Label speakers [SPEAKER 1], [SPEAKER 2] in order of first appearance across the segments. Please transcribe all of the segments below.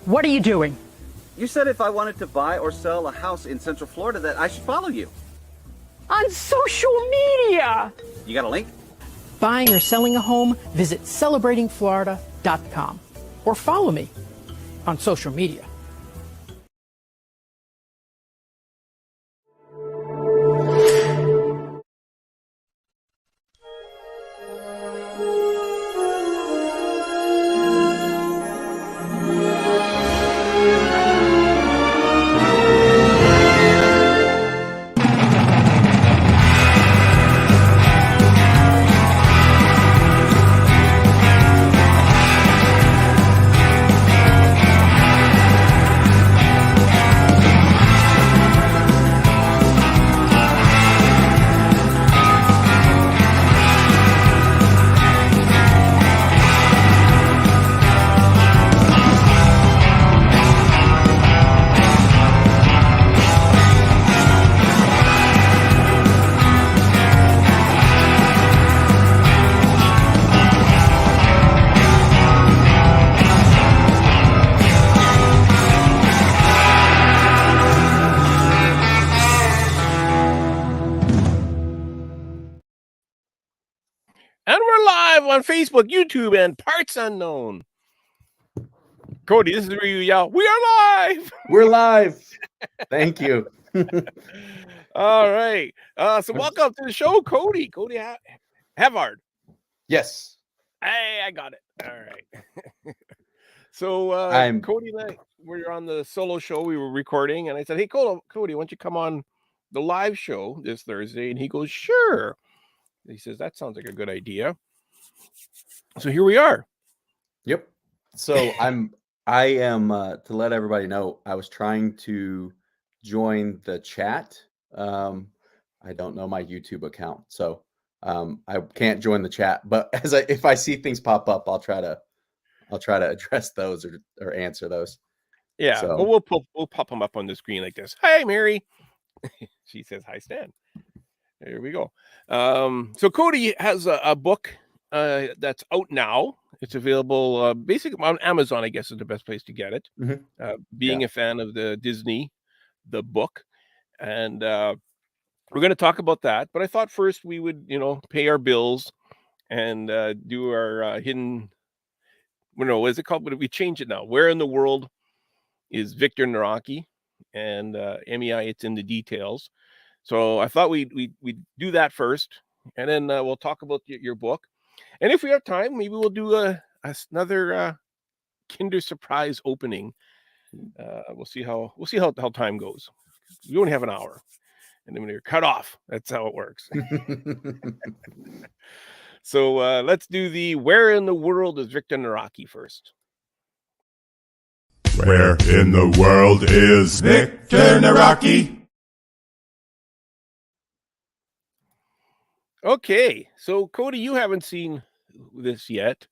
[SPEAKER 1] What are you doing?
[SPEAKER 2] You said if I wanted to buy or sell a house in Central Florida that I should follow you.
[SPEAKER 1] On social media!
[SPEAKER 2] You got a link?
[SPEAKER 1] Buying or selling a home? Visit celebratingflorida.com or follow me on social media.
[SPEAKER 3] And we're live on Facebook, YouTube, and Parts Unknown. Cody, this is where you yell, "We are live!"
[SPEAKER 4] We're live. Thank you.
[SPEAKER 3] All right. So welcome to the show, Cody. Cody Havard.
[SPEAKER 4] Yes.
[SPEAKER 3] Hey, I got it. All right. So Cody and I, we're on the solo show. We were recording, and I said, "Hey, Cody, why don't you come on the live show this Thursday?" And he goes, "Sure." He says, "That sounds like a good idea." So here we are.
[SPEAKER 4] Yep. So I am to let everybody know, I was trying to join the chat. I don't know my YouTube account, so I can't join the chat. But if I see things pop up, I'll try to address those or answer those.
[SPEAKER 3] Yeah.
[SPEAKER 4] So.
[SPEAKER 3] Well, we'll pop them up on the screen like this. Hey, Mary. She says, "Hi, Stan." There we go. So Cody has a book that's out now. It's available basically on Amazon, I guess is the best place to get it.
[SPEAKER 4] Mm-hmm.
[SPEAKER 3] Being a fan of the Disney, the book. And we're going to talk about that. But I thought first we would, pay our bills and do our hidden, what is it called? But we change it now. Where in the world is Victor Nawrocki? And MEI, it's in the details. So I thought we'd do that first, and then we'll talk about your book. And if we have time, maybe we'll do another Kinder Surprise opening. We'll see how time goes. We only have an hour, and then we're cut off. That's how it works. So let's do the Where in the World is Victor Nawrocki first.
[SPEAKER 5] Where in the world is Victor Nawrocki?
[SPEAKER 3] Okay, so Cody, you haven't seen this yet,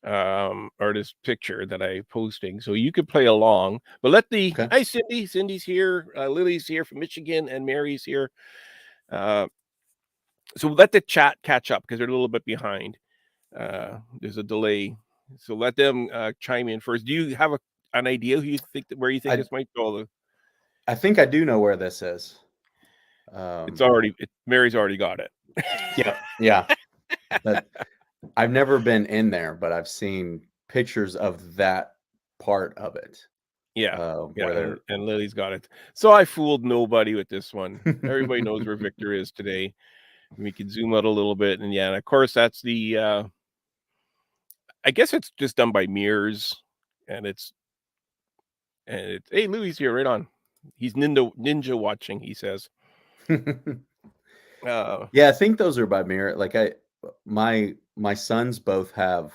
[SPEAKER 3] or this picture that I'm posting, so you could play along. But Hi, Cindy. Cindy's here. Lily's here from Michigan, and Mary's here. So let the chat catch up because they're a little bit behind. There's a delay, so let them chime in first. Do you have an idea where you think this might go?
[SPEAKER 4] I think I do know where this is.
[SPEAKER 3] Mary's already got it.
[SPEAKER 4] Yeah. But I've never been in there, but I've seen pictures of that part of it.
[SPEAKER 3] Yeah, and Lily's got it. So I fooled nobody with this one. Everybody knows where Victor is today. We can zoom out a little bit, and and of course that's the. I guess it's just done by mirrors, and it's. Hey, Louis here, right on. He's ninja watching. He says.
[SPEAKER 4] Yeah, I think those are by mirror. Like my sons both have.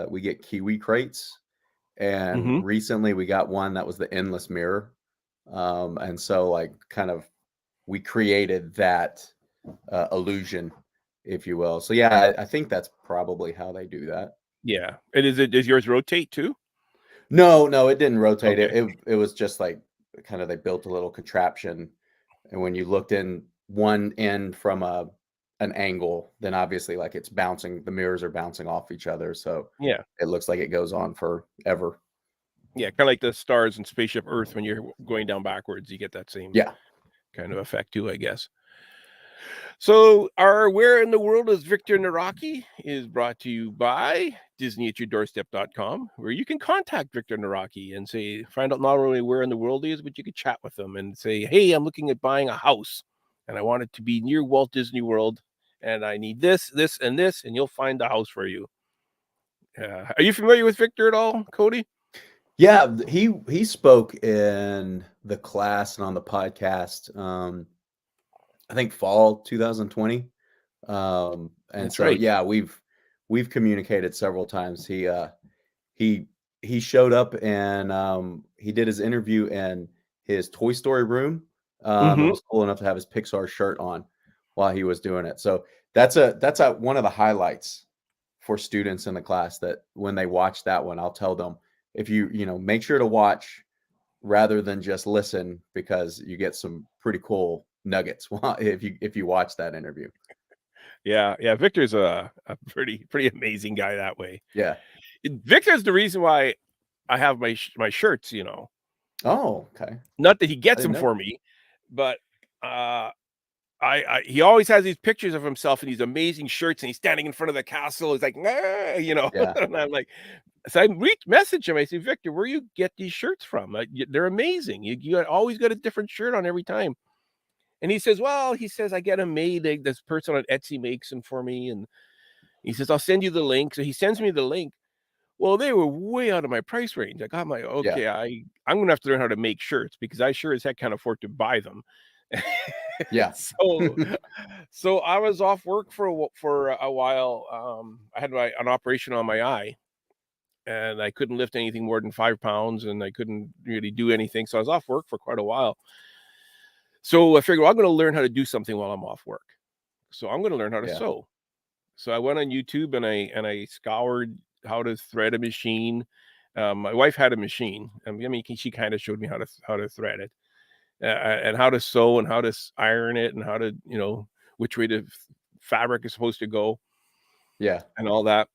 [SPEAKER 4] We get Kiwi crates, and recently we got one that was the endless mirror, and so we created that illusion, if you will. So yeah, I think that's probably how they do that.
[SPEAKER 3] Yeah, does yours rotate too?
[SPEAKER 4] No, it didn't rotate.
[SPEAKER 3] Okay.
[SPEAKER 4] It was just like kind of they built a little contraption, and when you looked in one end from an angle, then obviously like it's bouncing. The mirrors are bouncing off each other, so
[SPEAKER 3] yeah,
[SPEAKER 4] it looks like it goes on forever.
[SPEAKER 3] Yeah, kind of like the stars in Spaceship Earth when you're going down backwards. You get that same
[SPEAKER 4] Yeah.
[SPEAKER 3] kind of effect too, I guess. So our Where in the World is Victor Nawrocki is brought to you by DisneyAtYourDoorstep.com, where you can contact Victor Nawrocki and say, find out not only where in the world he is, but you can chat with him and say, hey, I'm looking at buying a house and I want it to be near Walt Disney World and I need this, this, and this, and you'll find the house for you. Are you familiar with Victor at all, Cody?
[SPEAKER 4] Yeah, he spoke in the class and on the podcast. I think fall 2020. And
[SPEAKER 3] That's
[SPEAKER 4] so
[SPEAKER 3] right.
[SPEAKER 4] yeah, we've communicated several times. He showed up and he did his interview in his Toy Story room. And was cool enough to have his Pixar shirt on while he was doing it. So that's one of the highlights for students in the class, that when they watch that one, I'll tell them, if you make sure to watch rather than just listen, because you get some pretty cool nuggets if you watch that interview.
[SPEAKER 3] Yeah. Victor's a pretty amazing guy that way.
[SPEAKER 4] Yeah.
[SPEAKER 3] Victor's the reason why I have my shirts,
[SPEAKER 4] Oh, okay.
[SPEAKER 3] Not that he gets them for me, but he always has these pictures of himself in these amazing shirts, and he's standing in front of the castle. He's like,
[SPEAKER 4] Yeah.
[SPEAKER 3] And I'm like, so I message him. I say, Victor, where you get these shirts from? They're amazing. You always got a different shirt on every time. And he says, I get them made. This person on Etsy makes them for me. And he says, I'll send you the link. So he sends me the link. Well, they were way out of my price range. I got okay,
[SPEAKER 4] Yeah.
[SPEAKER 3] I'm going to have to learn how to make shirts, because I sure as heck can't afford to buy them.
[SPEAKER 4] Yeah.
[SPEAKER 3] So I was off work for a while. I had an operation on my eye, and I couldn't lift anything more than 5 pounds, and I couldn't really do anything. So I was off work for quite a while. So I figured, well, I'm going to learn how to do something while I'm off work. So I'm going to learn how to sew. So I went on YouTube and I scoured how to thread a machine. My wife had a machine. I mean, she kind of showed me how to thread it, and how to sew and how to iron it, and how to, which way the fabric is supposed to go.
[SPEAKER 4] Yeah.
[SPEAKER 3] And all that.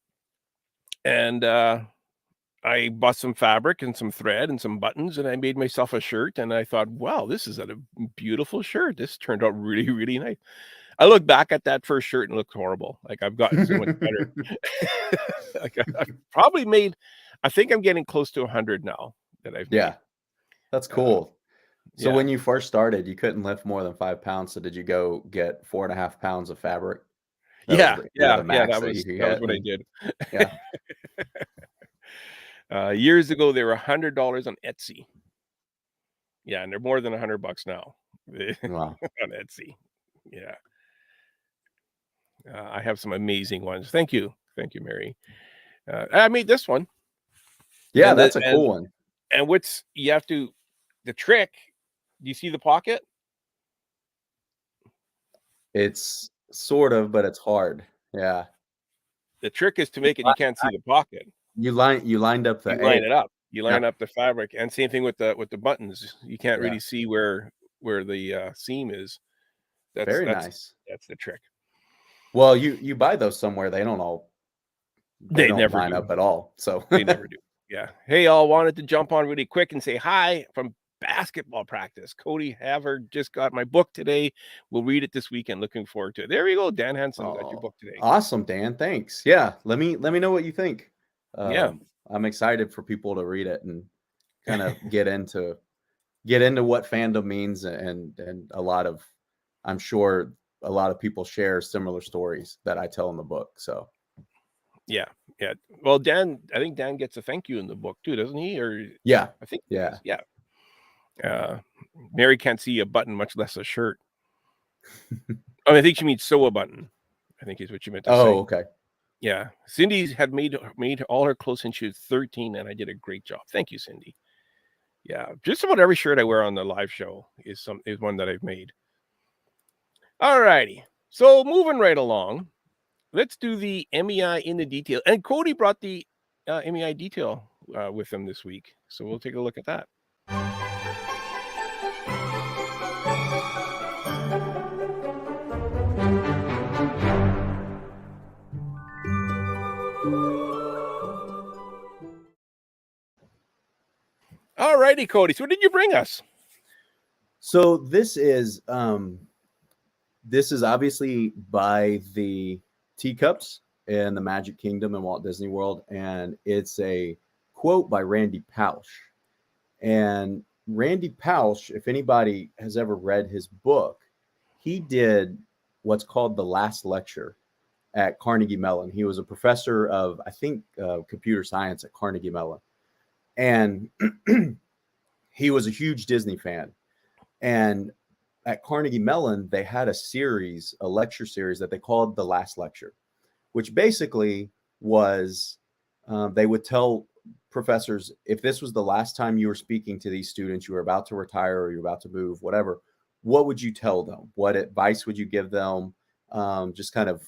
[SPEAKER 3] And I bought some fabric and some thread and some buttons, and I made myself a shirt. And I thought, wow, this is a beautiful shirt. This turned out really, really nice. I look back at that first shirt and it looked horrible. Like, I've gotten so much better. Like, I've probably made, I think I'm getting close to 100 now that I've made.
[SPEAKER 4] Yeah. That's cool. So
[SPEAKER 3] yeah.
[SPEAKER 4] when you first started, you couldn't lift more than 5 pounds. So did you go get 4.5 pounds of fabric?
[SPEAKER 3] That
[SPEAKER 4] was
[SPEAKER 3] what I did.
[SPEAKER 4] Yeah.
[SPEAKER 3] Years ago, they were $100 on Etsy. Yeah, and they're more than $100 now.
[SPEAKER 4] Wow.
[SPEAKER 3] On Etsy. Yeah. I have some amazing ones. Thank you, Mary. I made this one.
[SPEAKER 4] Yeah, that's a cool one.
[SPEAKER 3] And the trick. Do you see the pocket?
[SPEAKER 4] It's sort of, but it's hard. Yeah.
[SPEAKER 3] The trick is to make it you can't see the pocket.
[SPEAKER 4] You lined up the
[SPEAKER 3] You line it up. You line up the fabric, and same thing with the buttons. You can't really see where the seam is. That's nice. That's the trick.
[SPEAKER 4] Well, you buy those somewhere, they don't
[SPEAKER 3] never
[SPEAKER 4] line up at all. So
[SPEAKER 3] they never do. Yeah. Hey, all, wanted to jump on really quick and say hi from basketball practice. Cody Havard just got my book today. We'll read it this weekend. Looking forward to it. There you go. Dan Hansen got your book today.
[SPEAKER 4] Awesome, Dan. Thanks. Yeah. Let me know what you think.
[SPEAKER 3] Yeah.
[SPEAKER 4] I'm excited for people to read it and kind of get into what fandom means, and I'm sure a lot of people share similar stories that I tell in the book. So
[SPEAKER 3] yeah. Well, I think Dan gets a thank you in the book too, doesn't he? Or
[SPEAKER 4] yeah,
[SPEAKER 3] I think
[SPEAKER 4] yeah.
[SPEAKER 3] Mary can't see a button, much less a shirt. I think she means sew a button, I think is what you meant to say.
[SPEAKER 4] Oh, okay.
[SPEAKER 3] Yeah. Cindy had made all her clothes since she was 13, and I did a great job. Thank you, Cindy. Yeah. Just about every shirt I wear on the live show is one that I've made. All righty. So moving right along, let's do the MEI in the detail. And Cody brought the MEI detail with him this week. So we'll take a look at that. righty, Cody. So what did you bring us?
[SPEAKER 4] So this is obviously by the Teacups and the Magic Kingdom in Walt Disney World, and it's a quote by Randy Pausch. And Randy Pausch, if anybody has ever read his book, he did what's called the last lecture at Carnegie Mellon. He was a professor of, I think, computer science at Carnegie Mellon. And he was a huge Disney fan. And at Carnegie Mellon, they had a lecture series that they called the last lecture, which basically was they would tell professors, if this was the last time you were speaking to these students, you were about to retire or you're about to move, whatever, what would you tell them? What advice would you give them? Just kind of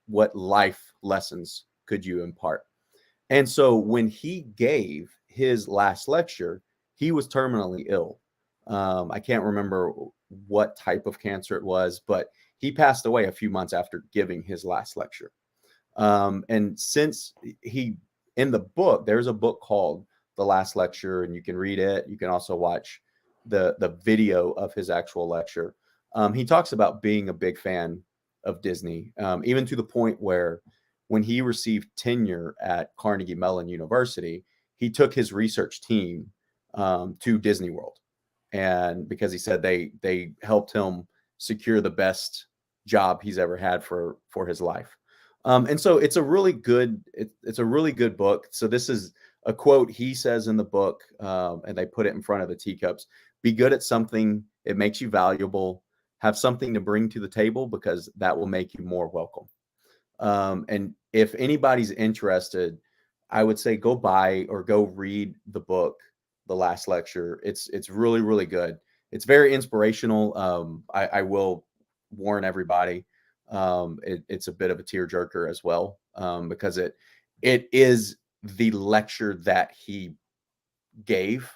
[SPEAKER 4] what life lessons could you impart? And so when he gave his last lecture, he was terminally ill. I can't remember what type of cancer it was, but he passed away a few months after giving his last lecture. And since in the book, there's a book called The Last Lecture, and you can read it. You can also watch the video of his actual lecture. He talks about being a big fan of Disney, even to the point where when he received tenure at Carnegie Mellon University, he took his research team to Disney World. And because he said they helped him secure the best job he's ever had for his life. And so it's a really good book. So this is a quote he says in the book, and they put it in front of the Teacups. Be good at something. It makes you valuable. Have something to bring to the table, because that will make you more welcome. And if anybody's interested, I would say go buy or go read the book, The Last Lecture. It's really, really good. It's very inspirational. I will warn everybody. It's a bit of a tearjerker as well, because it is the lecture that he gave,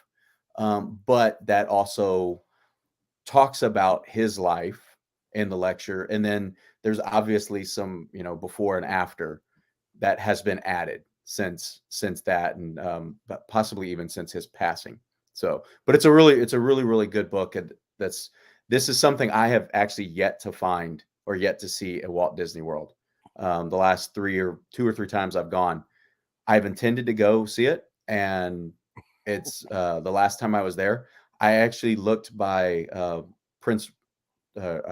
[SPEAKER 4] but that also talks about his life in the lecture. And then there's obviously some, before and after that has been added since that, and possibly even since his passing. So, but it's a really, really good book. And this is something I have actually yet to find or yet to see at Walt Disney World. The last 2 or 3 times I've gone, I've intended to go see it. And it's the last time I was there, I actually looked by the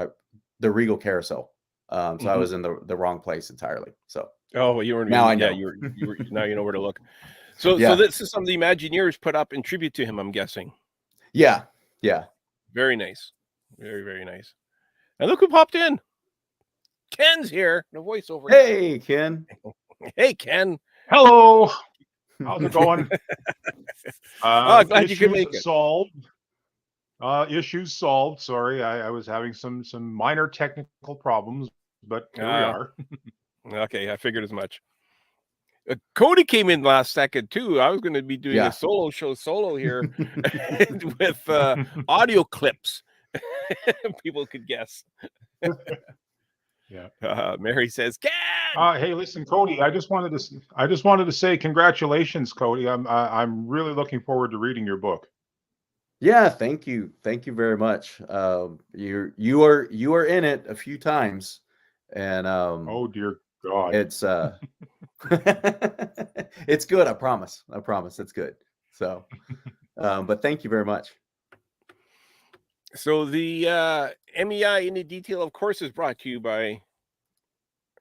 [SPEAKER 4] Regal Carousel. So I was in the wrong place entirely. So
[SPEAKER 3] You were
[SPEAKER 4] now I know.
[SPEAKER 3] You were now you know where to look. So this is some of the Imagineers put up in tribute to him, I'm guessing.
[SPEAKER 4] Yeah.
[SPEAKER 3] Very nice. Very, very nice. And look who popped in. Ken's here. The voiceover.
[SPEAKER 4] Hey, Ken.
[SPEAKER 3] Hey, Ken.
[SPEAKER 6] Hello. How's it going?
[SPEAKER 3] Glad you could make it.
[SPEAKER 6] Solved. Issues solved. Sorry, I was having some minor technical problems, but here we are.
[SPEAKER 3] Okay, I figured as much. Cody came in last second too. I was going to be doing a solo here with audio clips. People could guess.
[SPEAKER 6] Yeah.
[SPEAKER 3] Mary says, "Ken."
[SPEAKER 6] Hey, listen, Cody. I just wanted to say congratulations, Cody. I'm really looking forward to reading your book.
[SPEAKER 4] Yeah, thank you very much. You are in it a few times, and
[SPEAKER 6] oh dear God,
[SPEAKER 4] it's it's good. I promise. It's good. So, but thank you very much.
[SPEAKER 3] So the MEI in the detail, of course, is brought to you by.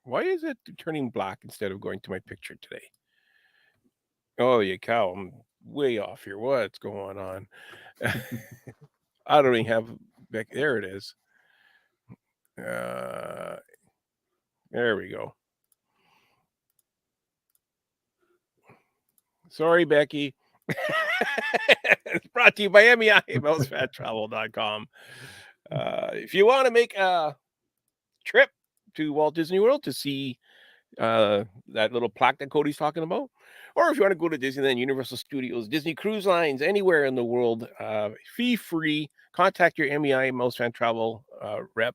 [SPEAKER 3] Why is it turning black instead of going to my picture today? Oh, you cow! I'm way off here. What's going on? I don't even have back. There it is. There we go. Sorry, Becky. It's brought to you by MEI, mousefattravel.com. If you want to make a trip to Walt Disney World to see that little plaque that Cody's talking about, or if you want to go to Disneyland, Universal Studios, Disney Cruise Lines, anywhere in the world, fee-free, contact your MEI Mouse Fan Travel rep.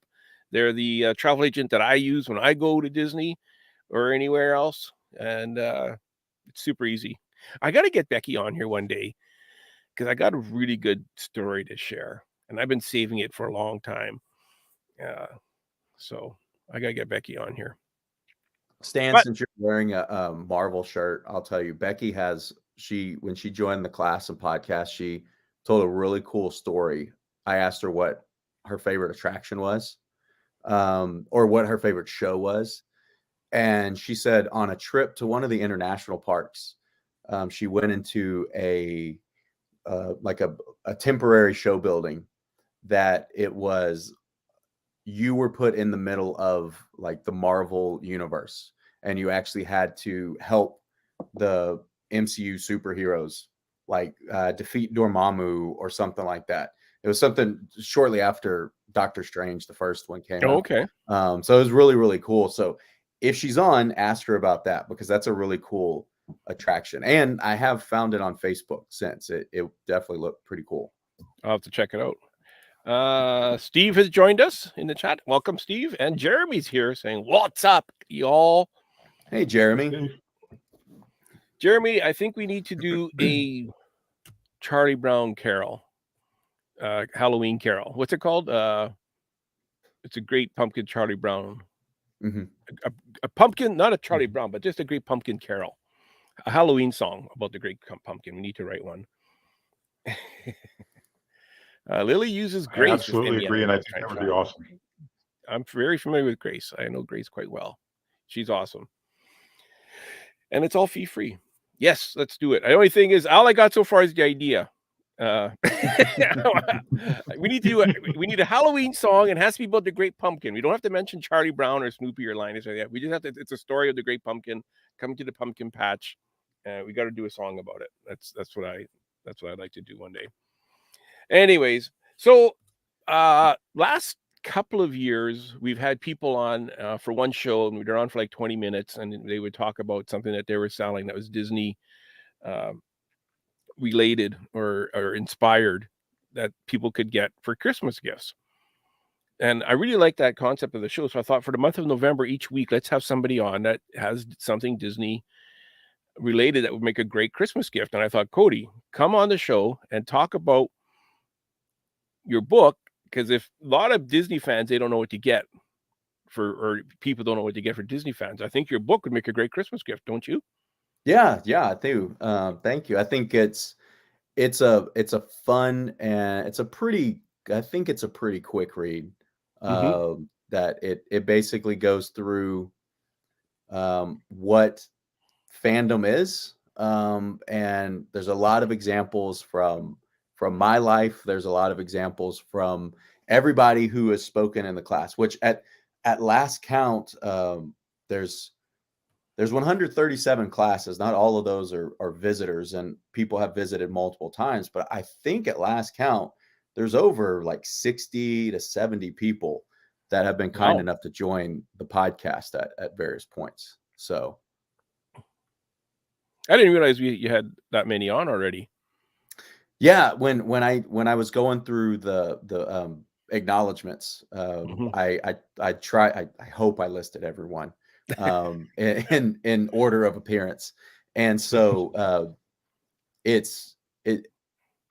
[SPEAKER 3] They're the travel agent that I use when I go to Disney or anywhere else, and it's super easy. I got to get Becky on here one day, because I got a really good story to share, and I've been saving it for a long time. So I got to get Becky on here.
[SPEAKER 4] Stan,
[SPEAKER 3] But
[SPEAKER 4] since you're wearing a Marvel shirt, I'll tell you, Becky when she joined the class and podcast, she told a really cool story. I asked her what her favorite attraction was, or what her favorite show was. And she said on a trip to one of the international parks, she went into like a temporary show building that you were put in the middle of like the Marvel universe, and you actually had to help the MCU superheroes, like defeat Dormammu or something like that. It was something shortly after Doctor Strange, the first one, came out.
[SPEAKER 3] Okay.
[SPEAKER 4] So it was really, really cool. So if she's on, ask her about that, because that's a really cool attraction. And I have found it on Facebook since. It definitely looked pretty cool.
[SPEAKER 3] I'll have to check it out. Steve has joined us in the chat. Welcome, Steve. And Jeremy's here saying, "What's up, y'all?"
[SPEAKER 4] Hey, Jeremy.
[SPEAKER 3] Jeremy, I think we need to do a Charlie Brown carol, Halloween carol. What's it called? It's a Great Pumpkin, Charlie Brown.
[SPEAKER 4] Mm-hmm.
[SPEAKER 3] A pumpkin, not a Charlie Brown, but just a Great Pumpkin carol. A Halloween song about the Great Pumpkin. We need to write one. Lily uses Grace.
[SPEAKER 6] I absolutely agree, and I think that would be awesome.
[SPEAKER 3] I'm very familiar with Grace. I know Grace quite well. She's awesome. And it's all fee-free. Yes, let's do it. The only thing is, all I got so far is the idea. We need a Halloween song, and it has to be about the Great Pumpkin. We don't have to mention Charlie Brown or Snoopy or Linus or that. We just have to. It's a story of the Great Pumpkin coming to the pumpkin patch. We got to do a song about it. That's what I'd like to do one day. Anyways, so last couple of years we've had people on for one show, and they're on for like 20 minutes, and they would talk about something that they were selling that was Disney related or inspired, that people could get for Christmas gifts. And I really like that concept of the show. So I thought for the month of November, each week, let's have somebody on that has something Disney related that would make a great Christmas gift. And I thought, Cody, come on the show and talk about your book, because if a lot of Disney fans, they don't know what to get or people don't know what to get for Disney fans, I think your book would make a great Christmas gift, don't you?
[SPEAKER 4] Yeah, I do. Thank you. I think it's a fun, and it's a pretty quick read. That it basically goes through what fandom is, and there's a lot of examples from my life. There's a lot of examples from everybody who has spoken in the class, which at last count, there's 137 classes. Not all of those are visitors, and people have visited multiple times, but I think at last count, there's over like 60 to 70 people that have been kind enough to join the podcast at various points. So
[SPEAKER 3] I didn't realize you had that many on already.
[SPEAKER 4] Yeah, when I was going through the acknowledgements, I hope I listed everyone in order of appearance, and so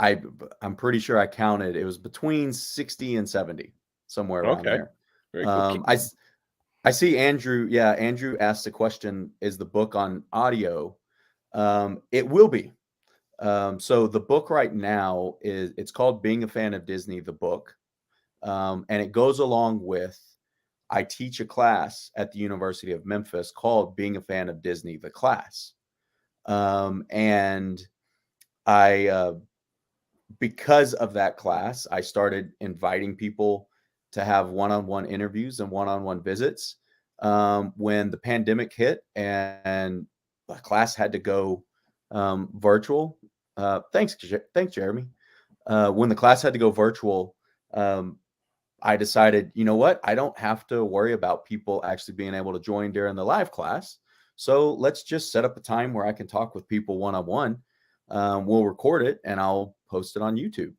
[SPEAKER 4] I'm pretty sure I counted, it was between 60 and 70, somewhere around there.
[SPEAKER 3] Very cool.
[SPEAKER 4] I see Andrew. Yeah, Andrew asked the question: is the book on audio? It will be. So the book right now it's called Being a Fan of Disney, the book. And it goes along with, I teach a class at the University of Memphis called Being a Fan of Disney, the class. And I, because of that class, I started inviting people to have one-on-one interviews and one-on-one visits. When the pandemic hit and the class had to go virtual. Thanks, Jeremy. When the class had to go virtual, I decided, you know what? I don't have to worry about people actually being able to join during the live class. So let's just set up a time where I can talk with people one-on-one. We'll record it and I'll post it on YouTube.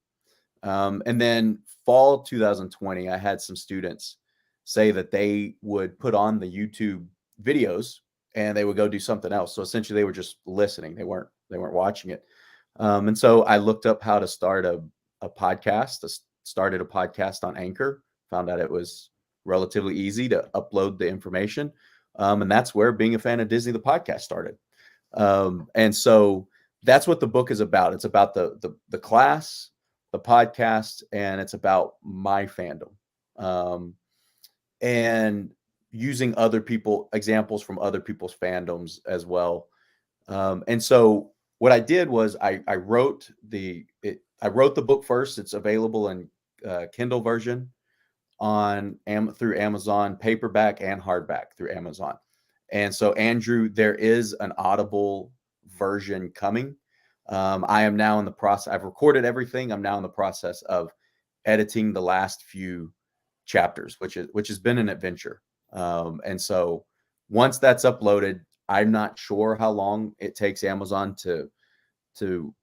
[SPEAKER 4] And then fall 2020, I had some students say that they would put on the YouTube videos and they would go do something else. So essentially they were just listening. They weren't watching it. And so I looked up how to start a podcast. Started a podcast on Anchor. Found out it was relatively easy to upload the information. And that's where Being a Fan of Disney, the podcast, started. And so that's what the book is about. It's about the class, the podcast, and it's about my fandom. And using examples from other people's fandoms as well. And so what I did was I wrote the book first. It's available in Kindle version through Amazon, paperback and hardback through Amazon. And so, Andrew, there is an Audible version coming. I am now in the process. I've recorded everything. I'm now in the process of editing the last few chapters, which has been an adventure. And so once that's uploaded, I'm not sure how long it takes Amazon to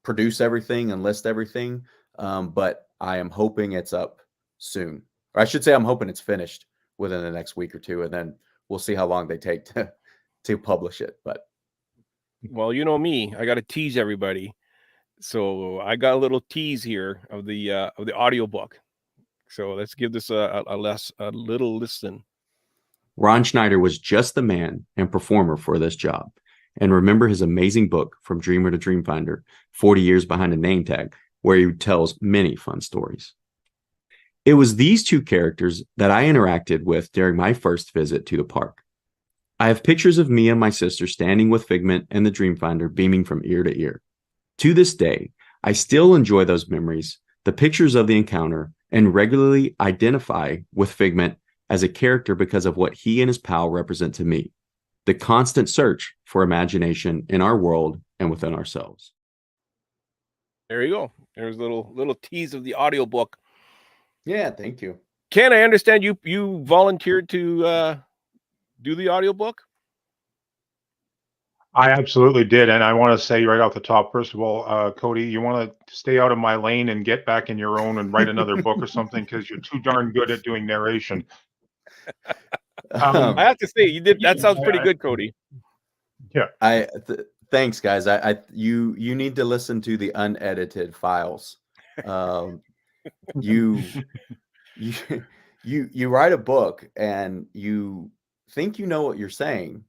[SPEAKER 4] produce everything and list everything. But I am hoping it's up soon. Or I should say I'm hoping it's finished within the next week or two, and then we'll see how long they take to publish it. But
[SPEAKER 3] well, you know me, I got to tease everybody. So I got a little tease here of the audiobook. So let's give this a little listen.
[SPEAKER 7] Ron Schneider was just the man and performer for this job. And remember his amazing book, From Dreamer to Dreamfinder, 40 Years Behind a Name Tag, where he tells many fun stories. It was these two characters that I interacted with during my first visit to the park. I have pictures of me and my sister standing with Figment and the Dreamfinder beaming from ear to ear. To this day, I still enjoy those memories, the pictures of the encounter, and regularly identify with Figment as a character because of what he and his pal represent to me. The constant search for imagination in our world and within ourselves.
[SPEAKER 3] There you go. There's a little tease of the audiobook.
[SPEAKER 4] yeah, thank you.
[SPEAKER 3] Ken, I understand you volunteered to do the audiobook?
[SPEAKER 6] I absolutely did. And I want to say right off the top, first of all, Cody, you want to stay out of my lane and get back in your own and write another book or something, because you're too darn good at doing narration.
[SPEAKER 3] I have to say, you did. That sounds pretty good, Cody.
[SPEAKER 6] Yeah.
[SPEAKER 4] Thanks, guys. You need to listen to the unedited files. You write a book and you think you know what you're saying,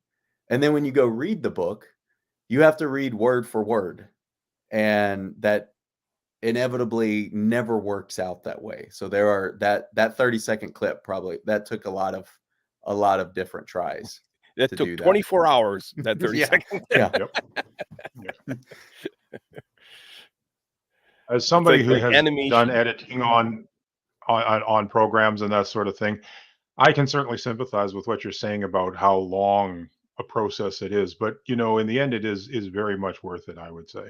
[SPEAKER 4] and then when you go read the book, you have to read word for word, and that inevitably never works out that way. So there are that 30-second clip probably that took a lot of different tries.
[SPEAKER 3] That took 24 hours. That 30 seconds.
[SPEAKER 4] Yeah.
[SPEAKER 6] Yep. As somebody who has
[SPEAKER 3] animation.
[SPEAKER 6] done editing on programs and that sort of thing, I can certainly sympathize with what you're saying about how long a process it is. But in the end, it is very much worth it, I would say.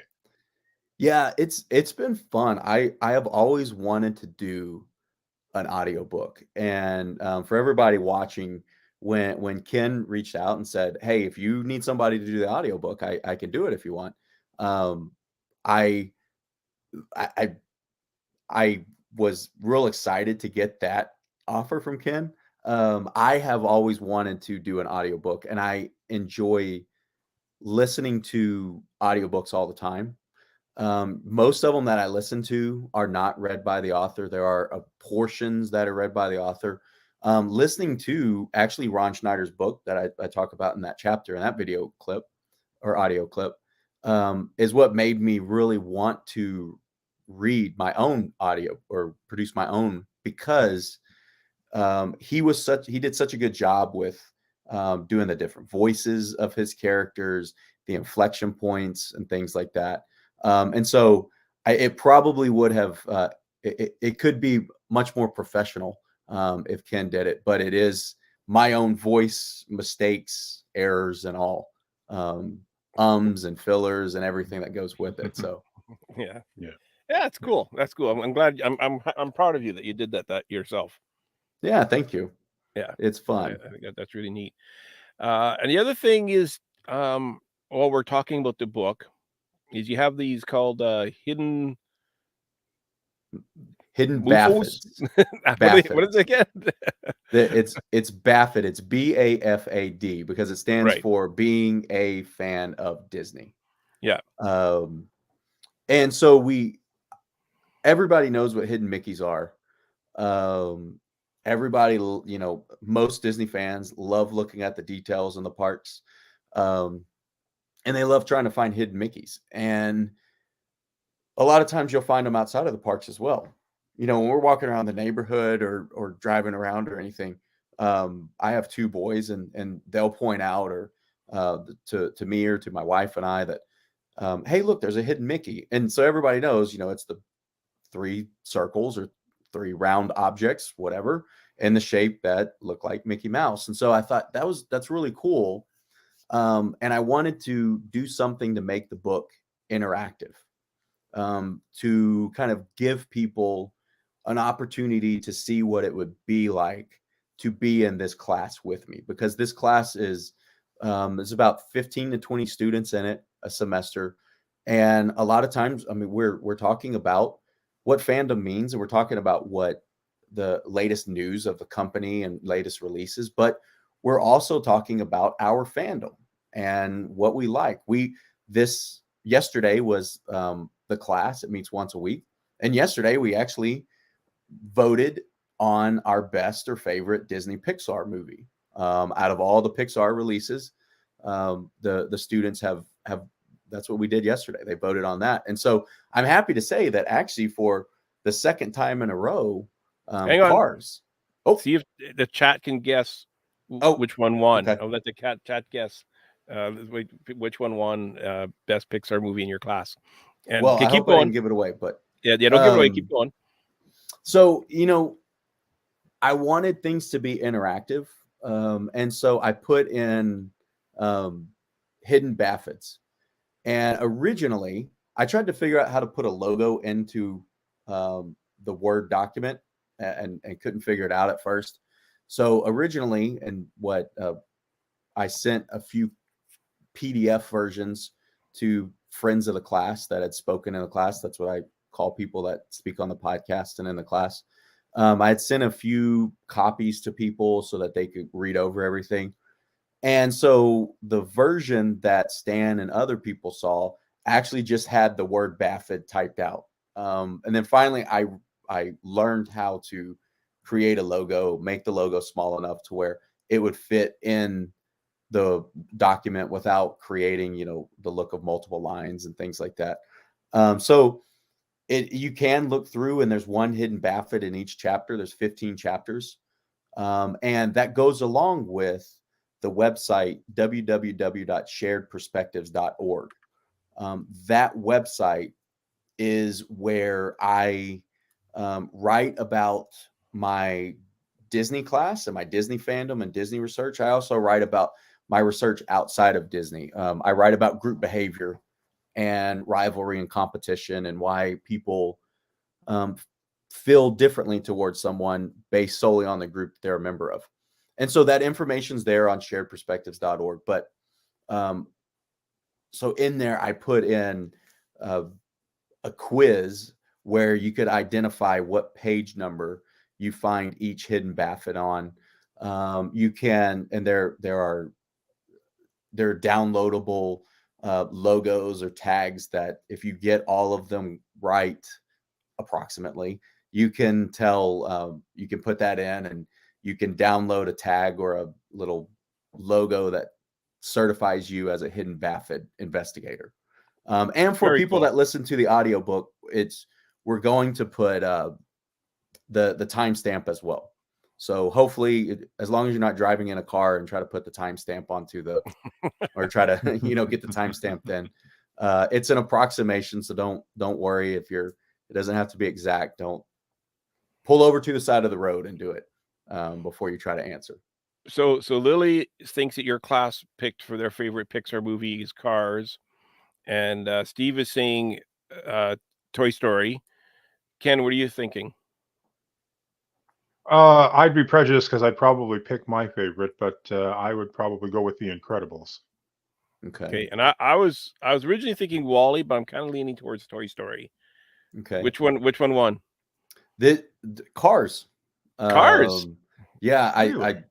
[SPEAKER 4] Yeah, it's been fun. I have always wanted to do an audiobook, and for everybody watching, when Ken reached out and said, "Hey, if you need somebody to do the audiobook, I can do it if you want." I was real excited to get that offer from Ken. I have always wanted to do an audiobook, and I enjoy listening to audiobooks all the time. Most of them that I listen to are not read by the author. There are portions that are read by the author. Listening to actually Ron Schneider's book that I talk about in that chapter, in that video clip or audio clip, is what made me really want to read my own audio or produce my own, because he did such a good job with doing the different voices of his characters, the inflection points and things like that. And so it probably would have, it could be much more professional if Ken did it, but it is my own voice, mistakes, errors, and all, ums and fillers and everything that goes with it. So
[SPEAKER 3] yeah, it's cool. That's cool. I'm glad. I'm proud of you that you did that yourself.
[SPEAKER 4] Yeah, thank you.
[SPEAKER 3] Yeah,
[SPEAKER 4] it's fun.
[SPEAKER 3] I think that's really neat. And the other thing is, while we're talking about the book, is you have these called hidden
[SPEAKER 4] Baffets.
[SPEAKER 3] What is it again?
[SPEAKER 4] It's Baffet. It's BAFAD because it stands
[SPEAKER 3] Right.
[SPEAKER 4] for being a fan of Disney.
[SPEAKER 3] Yeah.
[SPEAKER 4] And so everybody knows what hidden Mickeys are. Everybody, most Disney fans love looking at the details in the parks. And they love trying to find hidden Mickeys. And a lot of times you'll find them outside of the parks as well. When we're walking around the neighborhood or driving around or anything, I have two boys and they'll point out or to me or to my wife and I that, hey, look, there's a hidden Mickey. And so everybody knows, it's the 3 circles or 3 round objects, whatever, in the shape that look like Mickey Mouse. And so I thought that's really cool. And I wanted to do something to make the book interactive, to kind of give people an opportunity to see what it would be like to be in this class with me, because this class is there's about 15 to 20 students in it a semester. And a lot of times, I mean, we're talking about what fandom means, and we're talking about what the latest news of the company and latest releases, but we're also talking about our fandom and what we like. Yesterday was the class. It meets once a week. And yesterday we actually voted on our best or favorite Disney Pixar movie. Out of all the Pixar releases, the students have that's what we did yesterday. They voted on that. And so I'm happy to say that actually for the second time in a row,
[SPEAKER 3] Hang on.
[SPEAKER 4] Cars.
[SPEAKER 3] Oh, see if the chat can guess which one won.
[SPEAKER 4] Okay.
[SPEAKER 3] I'll let the chat guess which one won best Pixar movie in your class. And
[SPEAKER 4] well, I
[SPEAKER 3] keep
[SPEAKER 4] hope
[SPEAKER 3] going.
[SPEAKER 4] I didn't give it away, but
[SPEAKER 3] yeah, don't give it away. Keep going.
[SPEAKER 4] So, I wanted things to be interactive. And so I put in hidden Baffids. And originally, I tried to figure out how to put a logo into the Word document and couldn't figure it out at first. So originally, and what I sent a few PDF versions to friends of the class that had spoken in the class. That's what I call people that speak on the podcast and in the class. I had sent a few copies to people so that they could read over everything. And so the version that Stan and other people saw actually just had the word Baffid typed out. And then finally, I learned how to create a logo, make the logo small enough to where it would fit in the document without creating, the look of multiple lines and things like that. So you can look through, and there's one hidden Baffid in each chapter. There's 15 chapters. And that goes along with the website, www.sharedperspectives.org. That website is where I write about my Disney class and my Disney fandom and Disney research. I also write about my research outside of Disney. I write about group behavior and rivalry and competition and why people feel differently towards someone based solely on the group they're a member of. And so that information's there on sharedperspectives.org. But so in there, I put in a quiz where you could identify what page number you find each hidden Baffid on. You can, and there are downloadable logos or tags that if you get all of them right, approximately, you can tell, you can put that in and you can download a tag or a little logo that certifies you as a hidden Baffid investigator. And for
[SPEAKER 3] Very
[SPEAKER 4] people
[SPEAKER 3] cool.
[SPEAKER 4] that listen to the audiobook, we're going to put the timestamp as well. So hopefully, as long as you're not driving in a car and try to put the timestamp onto or try to, get the timestamp, then it's an approximation. So don't worry if it doesn't have to be exact. Don't pull over to the side of the road and do it before you try to answer.
[SPEAKER 3] So Lily thinks that your class picked for their favorite Pixar movie is Cars, and Steve is saying Toy Story. Ken, what are you thinking?
[SPEAKER 6] I'd be prejudiced because I'd probably pick my favorite, but I would probably go with The Incredibles.
[SPEAKER 3] Okay. And I was originally thinking Wall-E, but I'm kind of leaning towards Toy Story.
[SPEAKER 4] Okay.
[SPEAKER 3] Which one won?
[SPEAKER 4] The Cars.
[SPEAKER 3] Cars.
[SPEAKER 4] Yeah,
[SPEAKER 6] Really?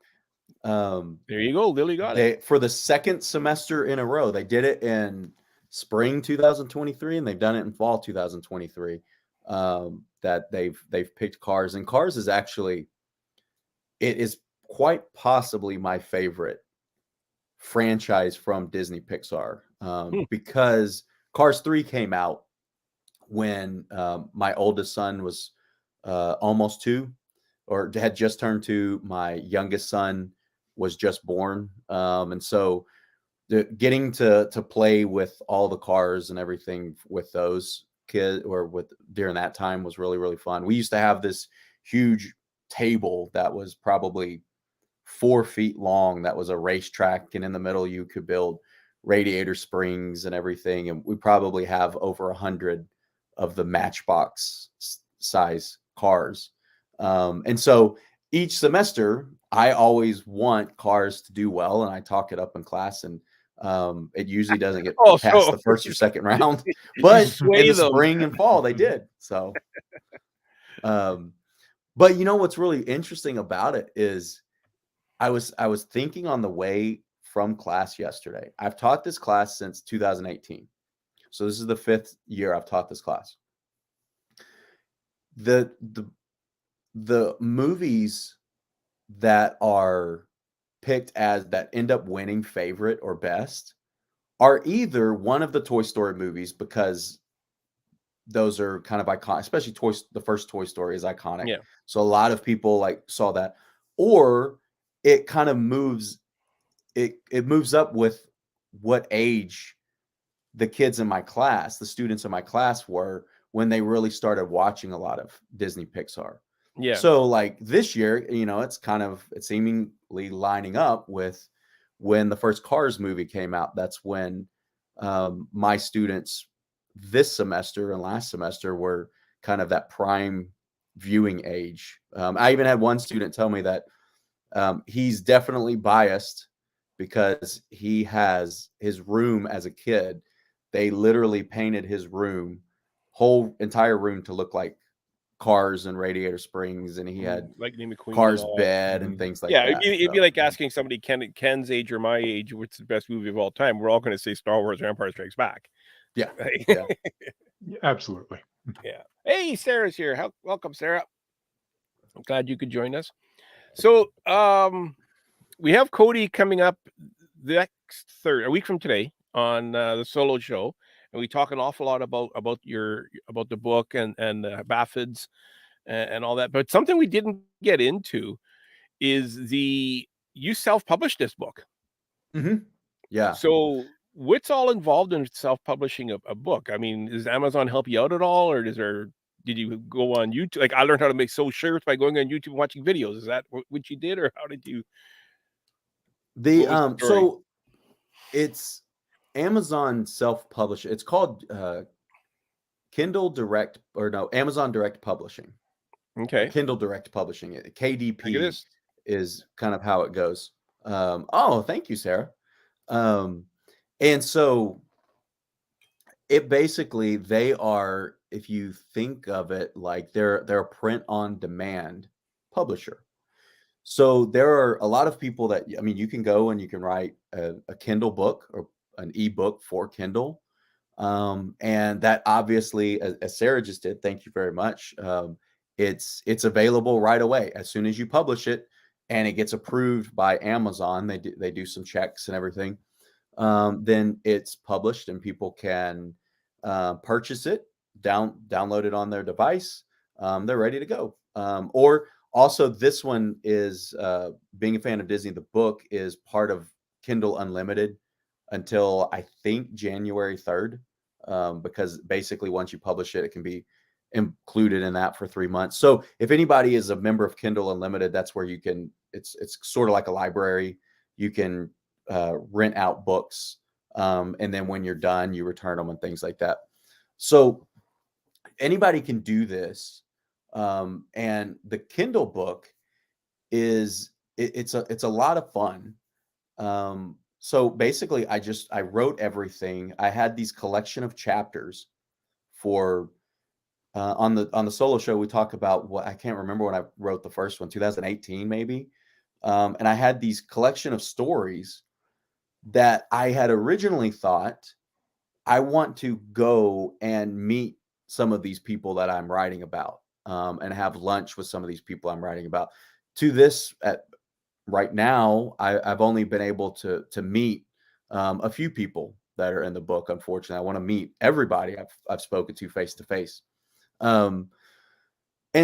[SPEAKER 3] There you go. Lily got it.
[SPEAKER 4] For the second semester in a row, they did it in spring 2023, and they've done it in fall 2023. That they've picked Cars, and Cars is actually, it is quite possibly my favorite franchise from Disney Pixar, because Cars 3 came out when my oldest son was almost 2, or had just turned 2. My youngest son was just born, and so getting to play with all the cars and everything with those kids, or with during that time, was really, really fun. We used to have this huge table that was probably 4 feet long, that was a racetrack, and in the middle you could build radiator springs and everything, and we probably have over 100 of the Matchbox size cars. And so each semester I always want Cars to do well, and I talk it up in class, and it usually doesn't get past the first or second round, but in the spring and fall they did. So but you know what's really interesting about it is I was thinking on the way from class yesterday. I've taught this class since 2018. So this is the 5th year I've taught this class. The movies that are picked as that end up winning favorite or best are either one of the Toy Story movies, because those are kind of iconic, especially the first Toy Story is iconic.
[SPEAKER 3] Yeah.
[SPEAKER 4] So a lot of people like saw that, or it kind of moves, it moves up with what age the kids in my class, the students in my class, were when they really started watching a lot of Disney Pixar.
[SPEAKER 3] Yeah.
[SPEAKER 4] So like this year, you know, it's seemingly lining up with when the first Cars movie came out. That's when my students this semester and last semester were kind of that prime viewing age. I even had one student tell me that he's definitely biased because he has his room as a kid. They literally painted his whole entire room to look like Cars and Radiator Springs, and he had
[SPEAKER 3] like McQueen
[SPEAKER 4] Cars bed and things like that.
[SPEAKER 3] Yeah, it'd be like asking somebody Ken's age or my age, what's the best movie of all time? We're all going to say Star Wars or Empire Strikes Back.
[SPEAKER 4] Yeah,
[SPEAKER 3] right?
[SPEAKER 4] Yeah.
[SPEAKER 6] Absolutely.
[SPEAKER 3] Yeah. Hey, Sarah's here. Welcome, Sarah. I'm glad you could join us. So, we have Cody coming up a week from today on the solo show, and we talk an awful lot about the book and Baffids and all that. But something we didn't get into is you self-published this book.
[SPEAKER 4] Mm-hmm. Yeah.
[SPEAKER 3] So what's all involved in self-publishing a book? I mean, does Amazon help you out at all, or did you go on YouTube? Like, I learned how to make shirts by going on YouTube and watching videos. Is that what you did, or how did you?
[SPEAKER 4] So it's Amazon self-publish. It's called Amazon Direct Publishing.
[SPEAKER 3] Okay.
[SPEAKER 4] Kindle Direct Publishing. KDP is kind of how it goes. Oh, thank you, Sarah. And so it basically, they are, if you think of it like they're a print on demand publisher. So there are a lot of people that, I mean, you can go and you can write a Kindle book or an ebook for Kindle. And that obviously, as Sarah just did, thank you very much. It's available right away as soon as you publish it, and it gets approved by Amazon. They do some checks and everything. Then it's published, and people can purchase it, download it on their device. They're ready to go. Or also, this one is being a fan of Disney. The book is part of Kindle Unlimited until I think January 3rd, because basically once you publish it, it can be included in that for 3 months. So if anybody is a member of Kindle Unlimited, that's where you can. It's sort of like a library. You can rent out books, and then when you're done, you return them and things like that. So anybody can do this. And the Kindle book it's a lot of fun. So basically I wrote everything. I had these collection of chapters for on the solo show. We talk about what, I can't remember when I wrote the first one, 2018 maybe. And I had these collection of stories that I had originally thought I want to go and meet some of these people that I'm writing about, and have lunch with some of these people I'm writing about. To this, right now, I've only been able to meet a few people that are in the book. Unfortunately, I want to meet everybody I've spoken to face to face. And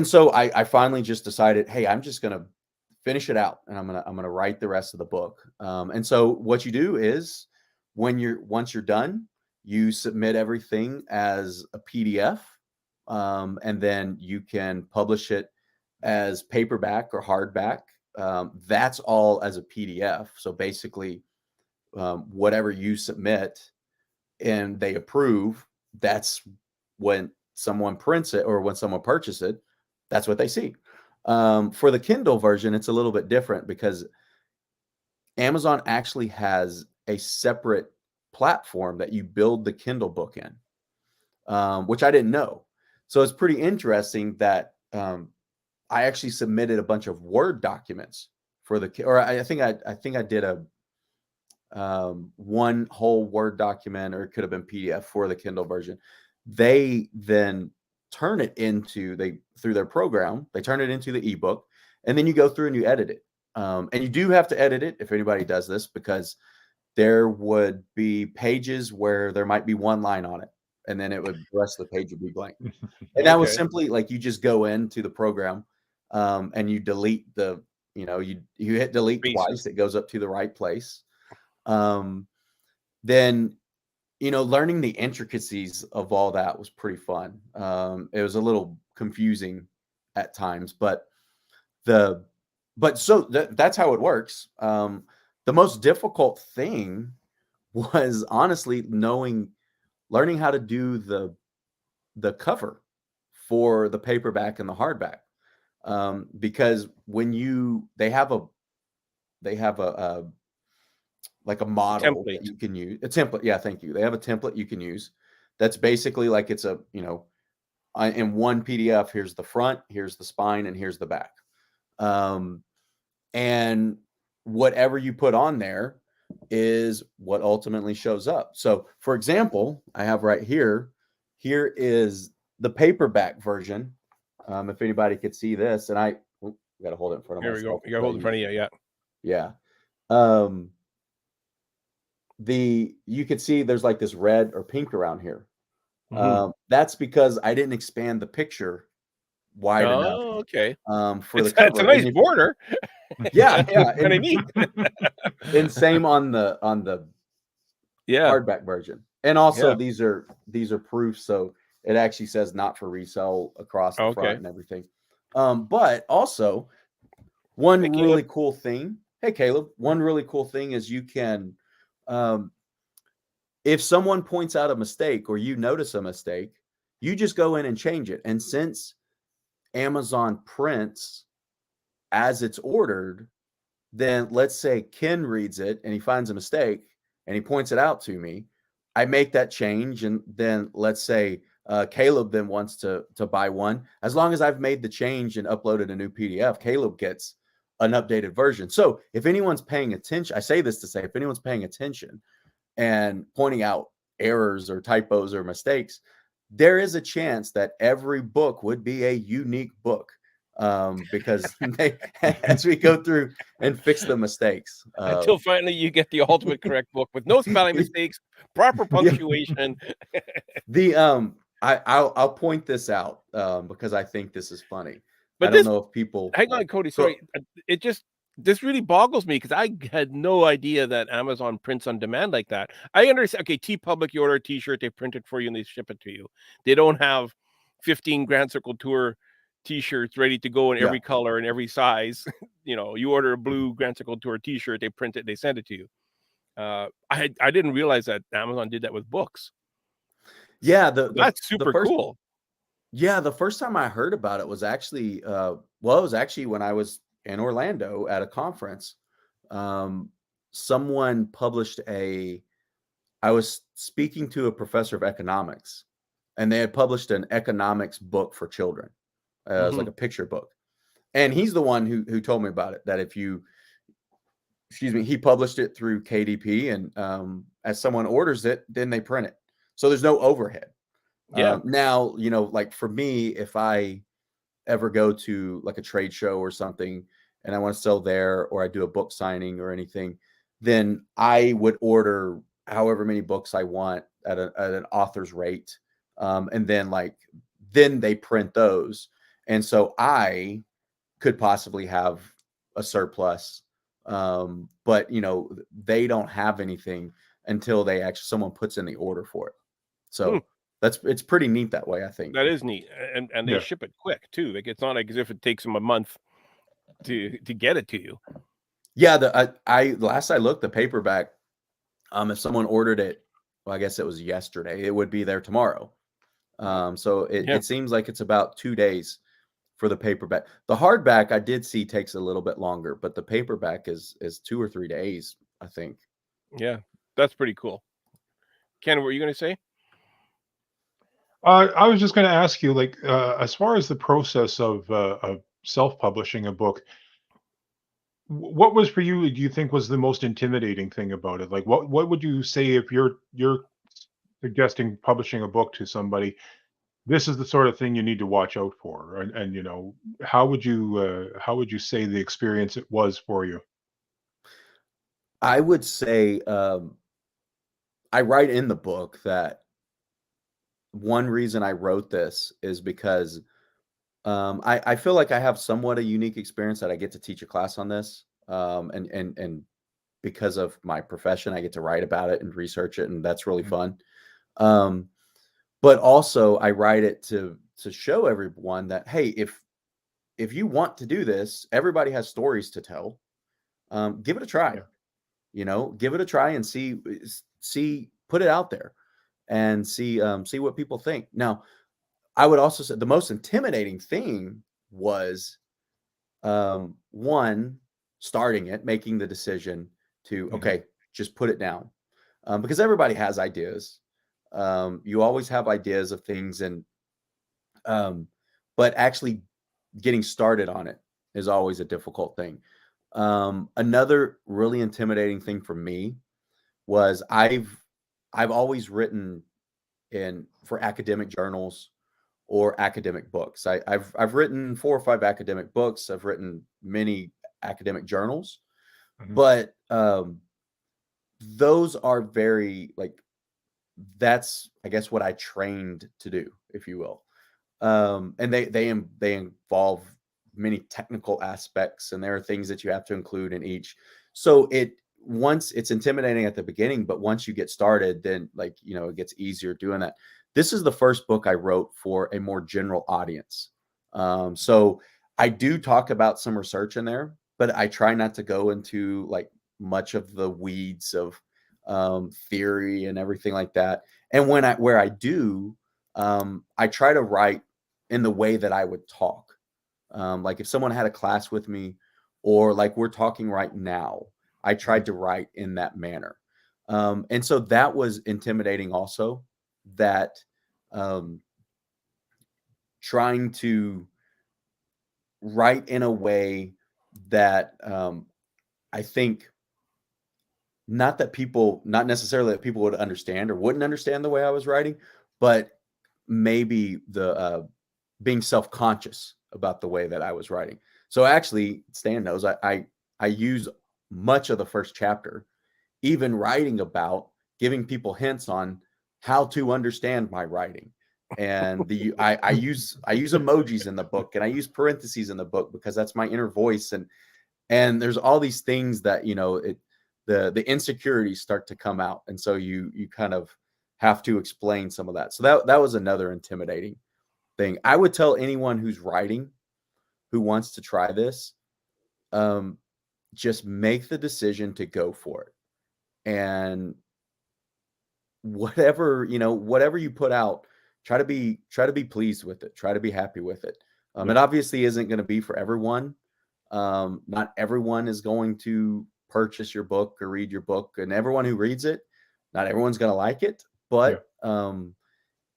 [SPEAKER 4] so I finally just decided, hey, I'm just gonna finish it out, and I'm gonna write the rest of the book. And so what you do is once you're done, you submit everything as a PDF, and then you can publish it as paperback or hardback. That's all as a PDF. So basically, whatever you submit and they approve, that's when someone prints it or when someone purchases it, that's what they see. For the Kindle version, it's a little bit different because Amazon actually has a separate platform that you build the Kindle book in, which I didn't know. So it's pretty interesting that I actually submitted a bunch of Word documents for I think I did a one whole Word document, or it could have been PDF for the Kindle version. They then turn it into through their program, they turn it into the ebook, and then you go through and you edit it. And you do have to edit it if anybody does this, because there would be pages where there might be one line on it, and then the rest of the page would be blank. And that was simply like, you just go into the program, and you delete you hit delete twice, it goes up to the right place. Then, learning the intricacies of all that was pretty fun. It was a little confusing at times, but that's how it works. The most difficult thing was honestly learning how to do the cover for the paperback and the hardback. Because when they have a like a model that you can use, a template. Yeah, thank you. They have a template you can use. That's basically like it's in one PDF, here's the front, here's the spine, and here's the back. And whatever you put on there is what ultimately shows up. So, for example, I have right here is the paperback version. If anybody could see this, and I got to hold it in front of myself.
[SPEAKER 3] Here we go. You got to hold it in front of you. Yeah.
[SPEAKER 4] Yeah. You could see there's like this red or pink around here. That's because I didn't expand the picture wide enough.
[SPEAKER 3] Okay.
[SPEAKER 4] For the
[SPEAKER 3] cover. It's a nice border.
[SPEAKER 4] Yeah.
[SPEAKER 3] What I mean.
[SPEAKER 4] And same on the hardback version. And also these are proofs, so it actually says not for resale across the front and everything. But also one really cool thing. Hey, Caleb, one really cool thing is you can, if someone points out a mistake or you notice a mistake, you just go in and change it. And since Amazon prints as it's ordered, then let's say Ken reads it and he finds a mistake and he points it out to me. I make that change, and then let's say Caleb then wants to buy one. As long as I've made the change and uploaded a new PDF, Caleb gets an updated version. So if anyone's paying attention, I say this to say, if anyone's paying attention and pointing out errors or typos or mistakes, there is a chance that every book would be a unique book, because as we go through and fix the mistakes,
[SPEAKER 3] until finally you get the ultimate correct book with no spelling mistakes, proper punctuation.
[SPEAKER 4] I'll point this out because I think this is funny.
[SPEAKER 3] But
[SPEAKER 4] I don't know if people.
[SPEAKER 3] Hang on, Cody. Sorry, this really boggles me, because I had no idea that Amazon prints on demand like that. I understand. Okay, TeePublic, you order a T-shirt, they print it for you and they ship it to you. They don't have 15 Grand Circle Tour T-shirts ready to go in every color and every size. You order a blue Grand Circle Tour T-shirt, they print it, they send it to you. I didn't realize that Amazon did that with books.
[SPEAKER 4] Yeah,
[SPEAKER 3] that's super cool.
[SPEAKER 4] Yeah, the first time I heard about it was actually it was actually when I was in Orlando at a conference. Someone published I was speaking to a professor of economics, and they had published an economics book for children. It was like a picture book. And he's the one who told me about it, that he published it through KDP, and as someone orders it, then they print it. So there's no overhead.
[SPEAKER 3] Yeah.
[SPEAKER 4] Now, like for me, if I ever go to like a trade show or something and I want to sell there, or I do a book signing or anything, then I would order however many books I want at an author's rate. And then they print those. And so I could possibly have a surplus. But they don't have anything until someone puts in the order for it. So it's pretty neat that way, I think.
[SPEAKER 3] That is neat. And they
[SPEAKER 6] Yeah.
[SPEAKER 3] ship it quick too. Like, it's not like as if it takes them a month to get it to you.
[SPEAKER 4] Yeah, I last I looked, the paperback, if someone ordered it, well, I guess it was yesterday, it would be there tomorrow. So it seems like it's about 2 days for the paperback. The hardback I did see takes a little bit longer, but the paperback is 2 or 3 days, I think.
[SPEAKER 3] Yeah, that's pretty cool. Ken, what were you going to say?
[SPEAKER 6] I was just going to ask you, like, as far as the process of self-publishing a book, what was for you? Do you think was the most intimidating thing about it? Like, what would you say if you're suggesting publishing a book to somebody? This is the sort of thing you need to watch out for, and how would you say the experience it was for you?
[SPEAKER 4] I would say I write in the book that one reason I wrote this is because I feel like I have somewhat a unique experience that I get to teach a class on this. And because of my profession, I get to write about it and research it, and that's really fun. But also I write it to show everyone that, hey, if you want to do this, everybody has stories to tell. Give it a try. Give it a try and see, put it out there and see what people think. Now, I would also say the most intimidating thing was one, starting it, making the decision to, okay, just put it down. Because everybody has ideas. You always have ideas of things, and but actually getting started on it is always a difficult thing. Another really intimidating thing for me was I've always written for academic journals or academic books. I've written 4 or 5 academic books. I've written many academic journals, but those are very that's, I guess, what I trained to do, if you will. And they involve many technical aspects, and there are things that you have to include in each. So once it's intimidating at the beginning, but once you get started, then it gets easier doing that. This is the first book I wrote for a more general audience. So I do talk about some research in there, but I try not to go into much of the weeds of theory and everything like that. And where I do, I try to write in the way that I would talk. Like if someone had a class with me, or like we're talking right now, I tried to write in that manner. And so that was intimidating also, that trying to write in a way that I think not necessarily that people would understand or wouldn't understand the way I was writing, but maybe the being self-conscious about the way that I was writing. So actually, Stan knows I use much of the first chapter, even writing about giving people hints on how to understand my writing. And I use emojis in the book, and I use parentheses in the book because that's my inner voice. And there's all these things that, the insecurities start to come out. And so you kind of have to explain some of that. So that was another intimidating thing. I would tell anyone who's writing, who wants to try this, just make the decision to go for it. And whatever you put out, try to be pleased with it. Try to be happy with it. It obviously isn't going to be for everyone. Not everyone is going to purchase your book or read your book, and everyone who reads it, not everyone's going to like it, but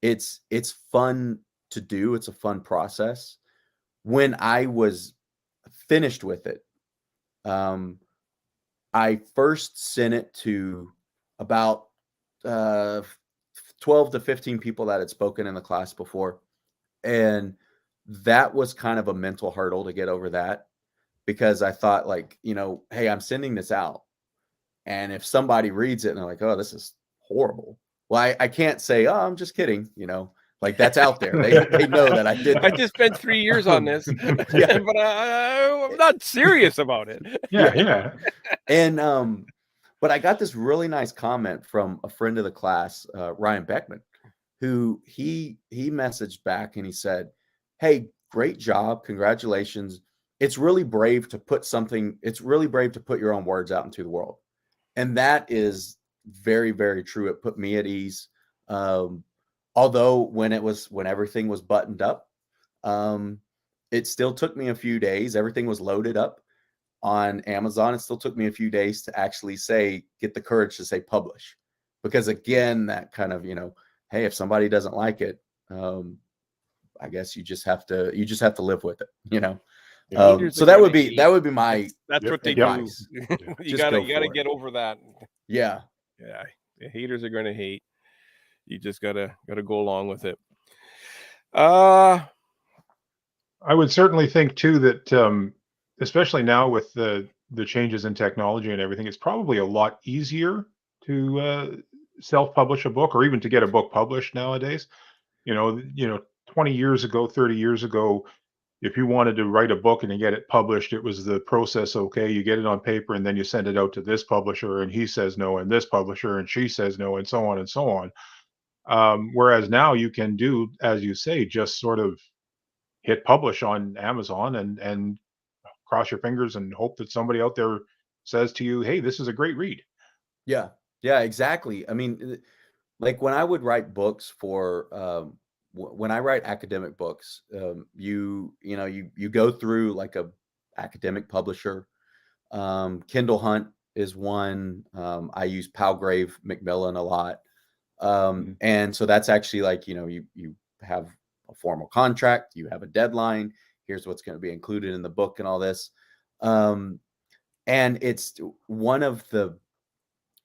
[SPEAKER 4] it's fun to do. It's a fun process. When I was finished with it, I first sent it to about 12 to 15 people that had spoken in the class before. And that was kind of a mental hurdle to get over that, because I thought, like, hey, I'm sending this out. And if somebody reads it and they're like, oh, this is horrible. Well, I can't say, oh, I'm just kidding. Like, that's out there. They know that I did that.
[SPEAKER 3] I just spent 3 years on this,
[SPEAKER 4] Yeah.
[SPEAKER 3] but I'm not serious about it.
[SPEAKER 6] Yeah.
[SPEAKER 4] And but I got this really nice comment from a friend of the class, Ryan Beckman, who he messaged back and he said, hey, great job, congratulations. It's really brave to put your own words out into the world. And that is very, very true. It put me at ease. Although when everything was buttoned up, it still took me a few days. Everything was loaded up on Amazon. It still took me a few days to actually get the courage to say publish, because again, that kind of, hey, if somebody doesn't like it, I guess you just have to live with it, so that would be my
[SPEAKER 3] that's what they
[SPEAKER 4] advice.
[SPEAKER 3] do. you gotta get over that.
[SPEAKER 4] Yeah.
[SPEAKER 3] The haters are gonna hate. You just gotta go along with it.
[SPEAKER 6] I would certainly think too that especially now with the changes in technology and everything, it's probably a lot easier to self-publish a book, or even to get a book published nowadays. 20 years ago, 30 years ago, if you wanted to write a book and to get it published, it was the process. Okay, you get it on paper and then you send it out to this publisher and he says no, and this publisher and she says no, and so on and so on. Whereas now you can do, as you say, just sort of hit publish on Amazon and cross your fingers and hope that somebody out there says to you, hey, this is a great read.
[SPEAKER 4] Yeah, exactly. I mean, like when I would write books for, when I write academic books, you go through like a academic publisher. Kindle Hunt is one. I use Palgrave Macmillan a lot. And so that's actually like, you have a formal contract, you have a deadline, here's what's going to be included in the book and all this. And it's one of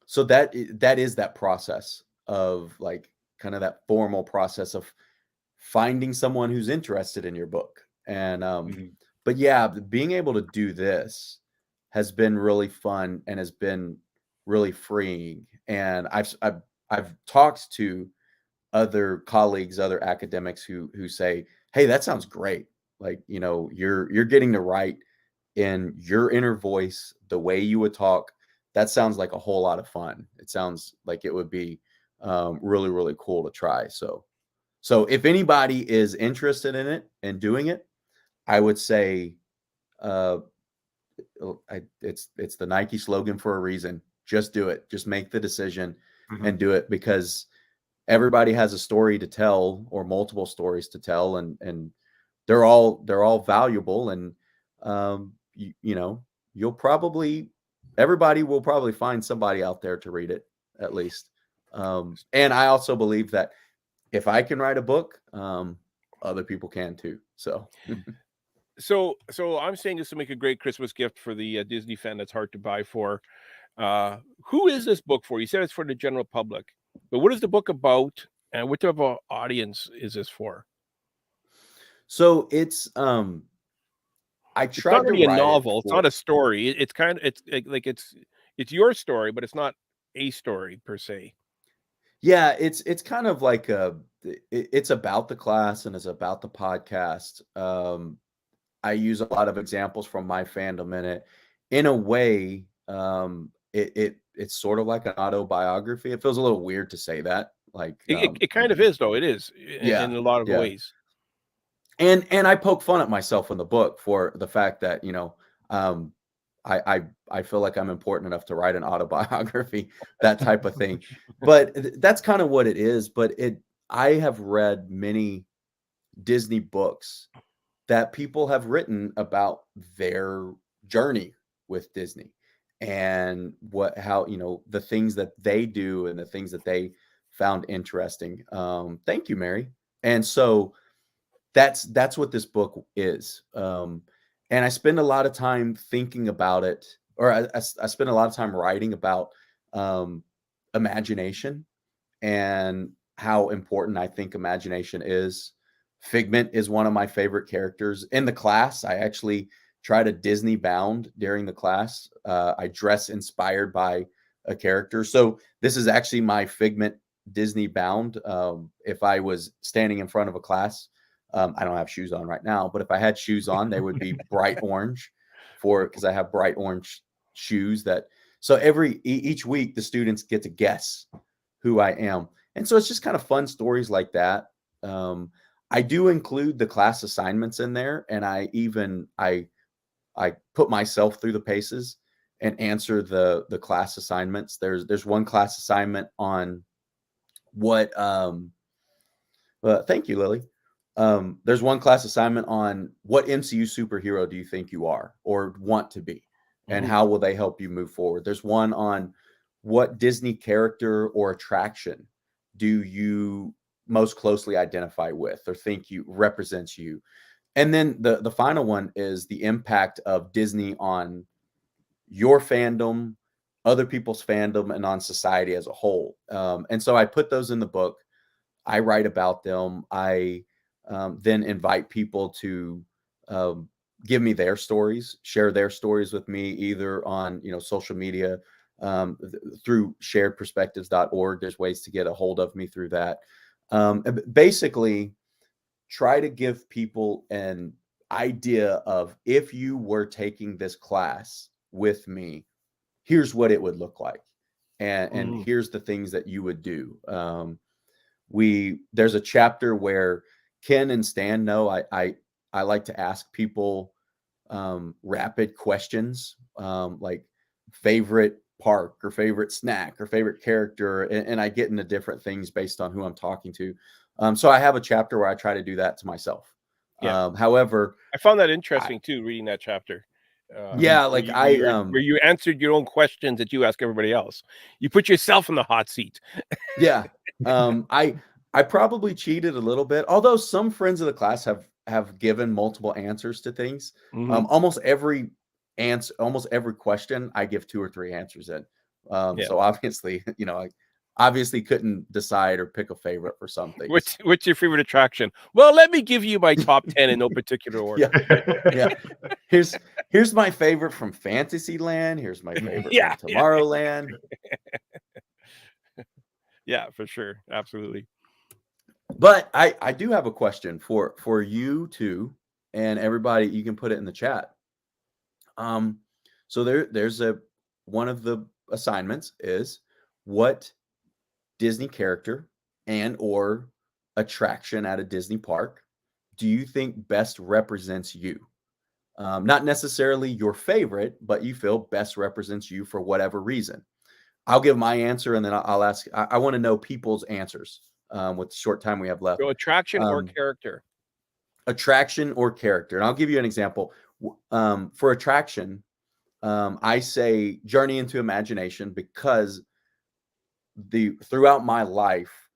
[SPEAKER 4] so that is that process of like kind of that formal process of finding someone who's interested in your book. And, but yeah, being able to do this has been really fun and has been really freeing. And I've talked to other colleagues, other academics who say, hey, that sounds great. Like, you're getting to write in your inner voice, the way you would talk. That sounds like a whole lot of fun. It sounds like it would be really, really cool to try. So if anybody is interested in it and doing it, I would say it's the Nike slogan for a reason. Just do it. Just make the decision and do it, because everybody has a story to tell, or multiple stories to tell, and they're all valuable. And everybody will probably find somebody out there to read it, at least. And I also believe that if I can write a book, other people can too. So
[SPEAKER 3] I'm saying this to make a great Christmas gift for the Disney fan that's hard to buy for. Who is this book for? You said it's for the general public, but what is the book about, and what type of audience is this for?
[SPEAKER 4] So it's
[SPEAKER 3] it's not really a novel. It's not a story. It's kind of it's your story, but it's not a story per se.
[SPEAKER 4] Yeah, it's kind of like it's about the class and it's about the podcast. I use a lot of examples from my fandom in it. In a way, it's sort of like an autobiography. It feels a little weird to say that. Like
[SPEAKER 3] it kind of is, though. It is in a lot of ways.
[SPEAKER 4] And I poke fun at myself in the book for the fact that I feel like I'm important enough to write an autobiography, that type of thing. But that's kind of what it is. But I have read many Disney books that people have written about their journey with Disney and how the things that they do and the things that they found interesting. Thank you, Mary. And so that's what this book is. And I spend a lot of time thinking about it, or I spend a lot of time writing about imagination and how important I think imagination is. Figment is one of my favorite characters. In the class, I actually try to Disney bound during the class. I dress inspired by a character. So this is actually my Figment Disney bound. If I was standing in front of a class, I don't have shoes on right now, but if I had shoes on, they would be bright orange because I have bright orange shoes so each week the students get to guess who I am. And so it's just kind of fun stories like that. I do include the class assignments in there, and I put myself through the paces and answer the class assignments. There's one class assignment on what thank you, Lily. There's one class assignment on what MCU superhero do you think you are or want to be, and how will they help you move forward. There's one on what Disney character or attraction do you most closely identify with or think you represents you. And then the final one is the impact of Disney on your fandom, other people's fandom, and on society as a whole. And so I put those in the book. I write about them. I then invite people to give me their stories, share their stories with me, either on social media, through sharedperspectives.org. There's ways to get a hold of me through that. Basically, try to give people an idea of, if you were taking this class with me, here's what it would look like, and here's the things that you would do. There's a chapter where Ken and Stan know I like to ask people rapid questions, like favorite park or favorite snack or favorite character, and I get into different things based on who I'm talking to. So I have a chapter where I try to do that to myself.
[SPEAKER 3] Yeah.
[SPEAKER 4] However,
[SPEAKER 3] I found that interesting too, reading that chapter.
[SPEAKER 4] Where
[SPEAKER 3] you answered your own questions that you ask everybody else. You put yourself in the hot seat.
[SPEAKER 4] Yeah. I probably cheated a little bit, although some friends of the class have given multiple answers to things. Almost every question I give 2 or 3 answers in. So obviously, I obviously couldn't decide or pick a favorite for some things.
[SPEAKER 3] What's your favorite attraction? Well, let me give you my top 10 in no particular order.
[SPEAKER 4] Yeah. Here's my favorite from Fantasyland. Here's my favorite from Tomorrowland.
[SPEAKER 3] Yeah, for sure. Absolutely.
[SPEAKER 4] But I do have a question for you two and everybody. You can put it in the chat. So there's one of the assignments is, what Disney character and or attraction at a Disney park do you think best represents you? Not necessarily your favorite, but you feel best represents you for whatever reason. I'll give my answer, and then I'll ask. I want to know people's answers with the short time we have left.
[SPEAKER 3] So attraction or character?
[SPEAKER 4] Attraction or character. And I'll give you an example. For attraction, I say Journey into Imagination, because throughout my life,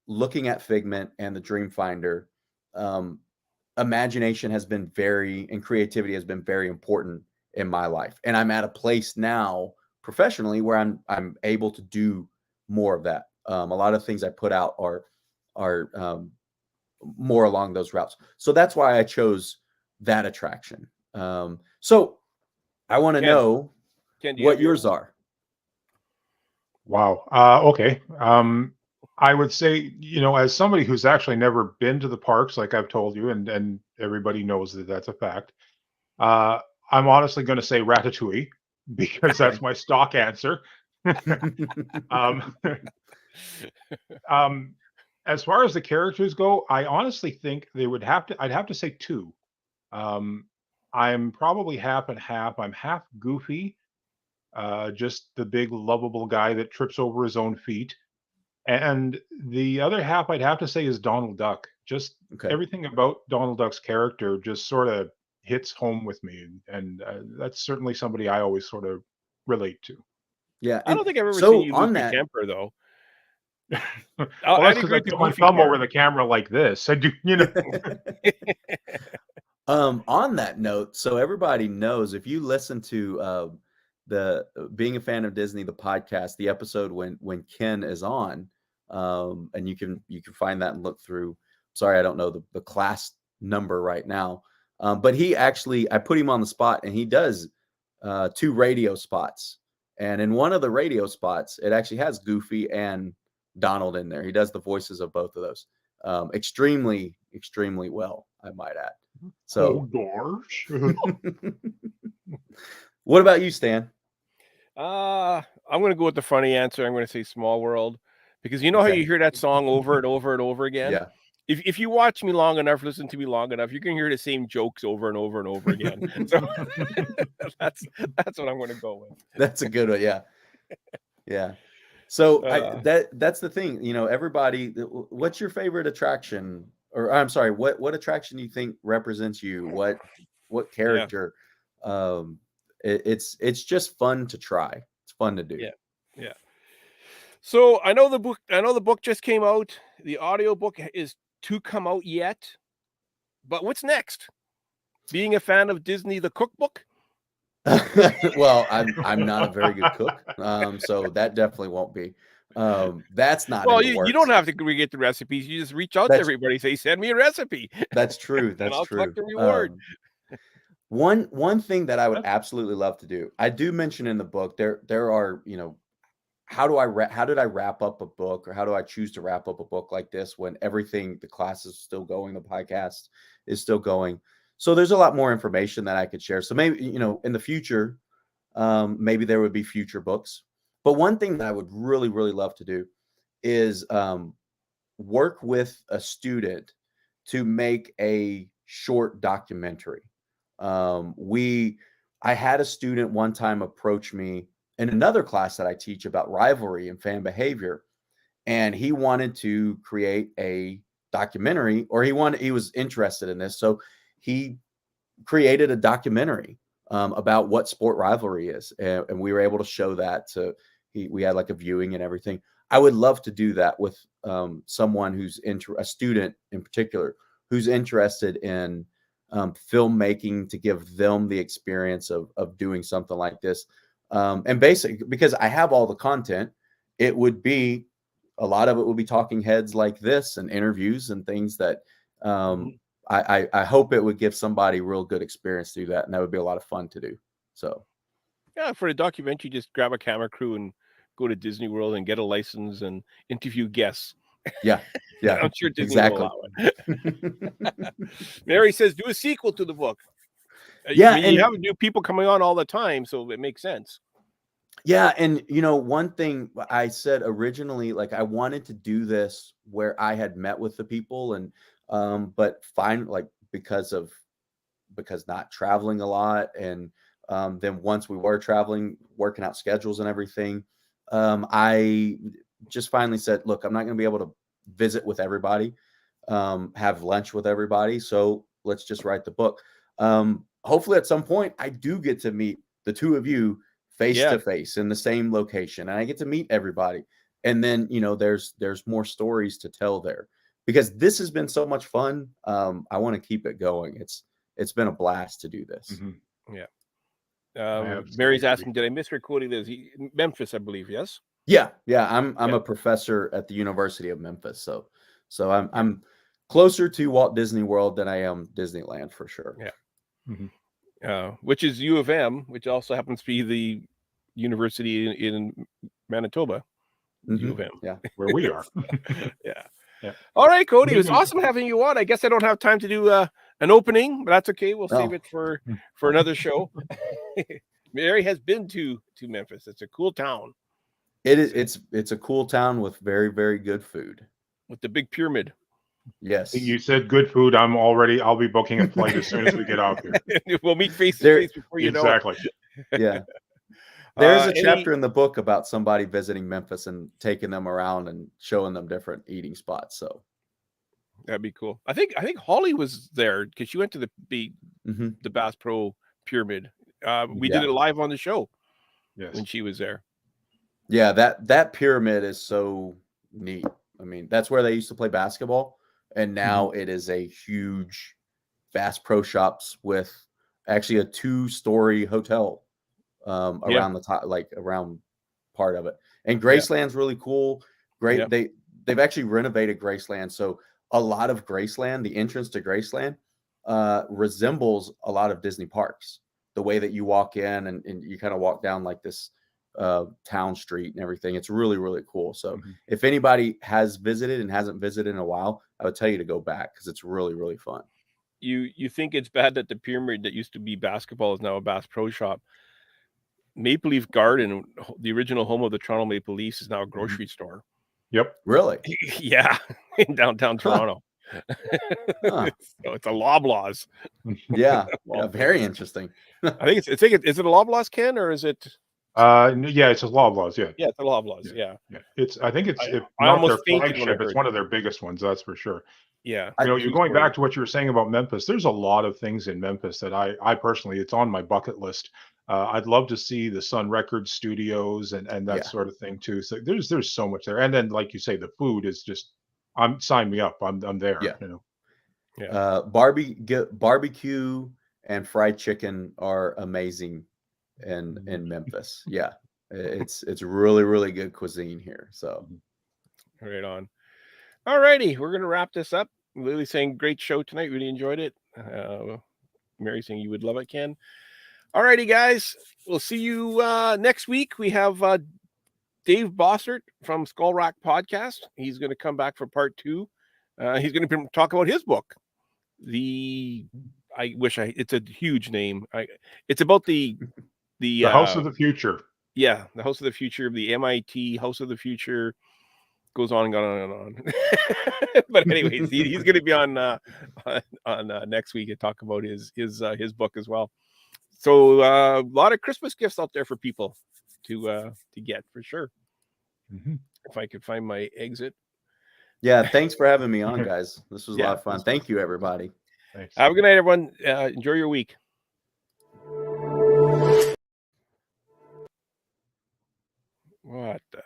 [SPEAKER 4] looking at Figment and the Dreamfinder, imagination has been and creativity has been very important in my life. And I'm at a place now professionally where I'm able to do more of that. A lot of things I put out are more along those routes. So that's why I chose that attraction. So I want to know what yours are.
[SPEAKER 6] Wow. Okay. I would say, as somebody who's actually never been to the parks, like I've told you, and everybody knows that that's a fact, I'm honestly going to say Ratatouille, because that's my stock answer. As far as the characters go, I honestly think I'd have to say 2. I'm probably half and half. I'm half Goofy, just the big lovable guy that trips over his own feet. And the other half I'd have to say is Donald Duck. Just everything about Donald Duck's character just sort of hits home with me. And that's certainly somebody I always sort of relate to.
[SPEAKER 4] Yeah.
[SPEAKER 3] I don't think I've ever seen you lose your temper, though.
[SPEAKER 6] Well, that's because I put my thumb over the camera like this. I do,
[SPEAKER 4] On that note, so everybody knows, if you listen to the Being a Fan of Disney, the podcast, the episode when Ken is on, And you can find that and look through. Sorry, I don't know the class number right now. But he actually, I put him on the spot, and he does 2 radio spots. And in one of the radio spots, it actually has Goofy and Donald in there. He does the voices of both of those extremely, extremely well, I might add. So,
[SPEAKER 6] gosh.
[SPEAKER 4] what about you, Stan?
[SPEAKER 3] I'm going to go with the funny answer. I'm going to say Small World, because you know how you hear that song over and over and over again?
[SPEAKER 4] Yeah.
[SPEAKER 3] If you watch me long enough, listen to me long enough, you can hear the same jokes over and over and over again. So that's what I'm going to go with.
[SPEAKER 4] That's a good one. Yeah. Yeah. So that's the thing, everybody, what's your favorite attraction, or I'm sorry, what attraction do you think represents you? What character? It's just fun to try. It's fun to do.
[SPEAKER 3] Yeah. Yeah. So I know the book just came out. The audiobook is to come out yet, but what's next? Being a fan of Disney, the cookbook?
[SPEAKER 4] Well, I'm not a very good cook, so that definitely won't be. That's not.
[SPEAKER 3] Well, you don't have to get the recipes. You just reach out to everybody, say, "Send me a recipe."
[SPEAKER 4] That's true. That's
[SPEAKER 3] and I'll
[SPEAKER 4] true.
[SPEAKER 3] collect the reward.
[SPEAKER 4] One thing that I would absolutely love to do, I do mention in the book, there are, how did I wrap up a book, or how do I choose to wrap up a book like this when the class is still going, the podcast is still going. So there's a lot more information that I could share. So maybe, in the future, maybe there would be future books. But one thing that I would really, really love to do is work with a student to make a short documentary. I had a student one time approach me in another class that I teach about rivalry and fan behavior, and he wanted to create a documentary, or he was interested in this. So he created a documentary about what sport rivalry is. And we were able to show that we had like a viewing and everything. I would love to do that with someone who's a student in particular, who's interested in filmmaking, to give them the experience of doing something like this. And basically, because I have all the content, it would be, a lot of it would be talking heads like this and interviews and things that I hope it would give somebody real good experience to do that. And that would be a lot of fun to do. So,
[SPEAKER 3] yeah, for the documentary, just grab a camera crew and go to Disney World and get a license and interview guests.
[SPEAKER 4] Yeah.
[SPEAKER 3] I'm sure Disney will allow it. Mary says, do a sequel to the book.
[SPEAKER 4] Yeah,
[SPEAKER 3] and you have new people coming on all the time, so it makes sense.
[SPEAKER 4] Yeah, and one thing I said originally, like, I wanted to do this where I had met with the people, and but because not traveling a lot, and then once we were traveling, working out schedules and everything, I just finally said, look, I'm not going to be able to visit with everybody, have lunch with everybody, so let's just write the book. Hopefully at some point I do get to meet the two of you face to face in the same location, and I get to meet everybody. And then, there's more stories to tell there, because this has been so much fun. I want to keep it going. It's been a blast to do this.
[SPEAKER 3] Mm-hmm. Yeah. Mary's asking, did I miss where Cody lives? Memphis, I believe. Yes.
[SPEAKER 4] Yeah. I'm a professor at the University of Memphis. So I'm closer to Walt Disney World than I am Disneyland, for sure.
[SPEAKER 3] Yeah. Mm-hmm. Which is U of M, which also happens to be the university in Manitoba.
[SPEAKER 4] Mm-hmm.
[SPEAKER 3] U of M.
[SPEAKER 4] Yeah.
[SPEAKER 6] Where we are.
[SPEAKER 3] Yeah. All right, Cody, it was awesome having you on. I guess I don't have time to do an opening, but that's okay. We'll save it for another show. Mary has been to Memphis. It's a cool town.
[SPEAKER 4] It is. It's a cool town with very, very good food.
[SPEAKER 3] With the big pyramid.
[SPEAKER 4] Yes.
[SPEAKER 6] You said good food. I'll be booking a flight as soon as we get out there.
[SPEAKER 3] We'll meet face to face before you know it.
[SPEAKER 6] Exactly.
[SPEAKER 4] Yeah. There's a chapter in the book about somebody visiting Memphis and taking them around and showing them different eating spots. So
[SPEAKER 3] that'd be cool. I think Holly was there because she went to the Bass Pro Pyramid. We did it live on the show when she was there.
[SPEAKER 4] Yeah, that pyramid is so neat. I mean, that's where they used to play basketball, and now it is a huge Bass Pro Shops with actually a 2-story hotel around the top, like around part of it. And Graceland's really cool. Great. they've actually renovated Graceland. So a lot of Graceland, the entrance to Graceland, resembles a lot of Disney parks. The way that you walk in and you kind of walk down like this town street and everything. It's really, really cool. So if anybody has visited and hasn't visited in a while, I would tell you to go back because it's really, really fun.
[SPEAKER 3] You think it's bad that the Pyramid that used to be basketball is now a Bass Pro Shop? Maple Leaf Garden, the original home of the Toronto Maple Leafs, is now a grocery store.
[SPEAKER 6] Yep.
[SPEAKER 4] Really?
[SPEAKER 3] Yeah, in downtown Toronto.
[SPEAKER 4] Huh.
[SPEAKER 3] So it's a Loblaws.
[SPEAKER 4] Yeah. Yeah, very interesting.
[SPEAKER 3] I think is it a Loblaws, Ken, or is it?
[SPEAKER 6] Yeah, it's a Loblaws. Yeah.
[SPEAKER 3] Yeah, it's a Loblaws. Yeah.
[SPEAKER 6] I think it's
[SPEAKER 3] I
[SPEAKER 6] not
[SPEAKER 3] almost
[SPEAKER 6] their
[SPEAKER 3] fainted when I
[SPEAKER 6] flagship. It's
[SPEAKER 3] heard
[SPEAKER 6] one of their biggest ones. That's for sure.
[SPEAKER 3] Yeah.
[SPEAKER 6] You're going back to what you were saying about Memphis. There's a lot of things in Memphis that I personally, it's on my bucket list. I'd love to see the Sun Records studios and that sort of thing too. So there's so much there. And then, like you say, the food is just, sign me up. I'm there.
[SPEAKER 4] Yeah.
[SPEAKER 3] Yeah.
[SPEAKER 4] Barbecue and fried chicken are amazing in Memphis. Yeah. It's really, really good cuisine here. So
[SPEAKER 3] Right on. All righty, we're gonna wrap this up. Lily saying great show tonight, really enjoyed it. Mary saying you would love it, Ken. All righty, guys, we'll see you next week. We have Dave Bossert from Skull Rock Podcast. He's going to come back for part 2. He's going to talk about his book. It's a huge name. It's about the
[SPEAKER 6] House of the Future.
[SPEAKER 3] Yeah, the House of the Future, the MIT House of the Future. Goes on and on and on. But anyways, he's going to be on next week and talk about his book as well. So a lot of Christmas gifts out there for people to get for sure. If I could find my exit.
[SPEAKER 4] Yeah, thanks for having me on, guys. This was a lot of fun. Thank you, everybody.
[SPEAKER 6] Thanks.
[SPEAKER 3] Have a good night, everyone. Enjoy your week. What the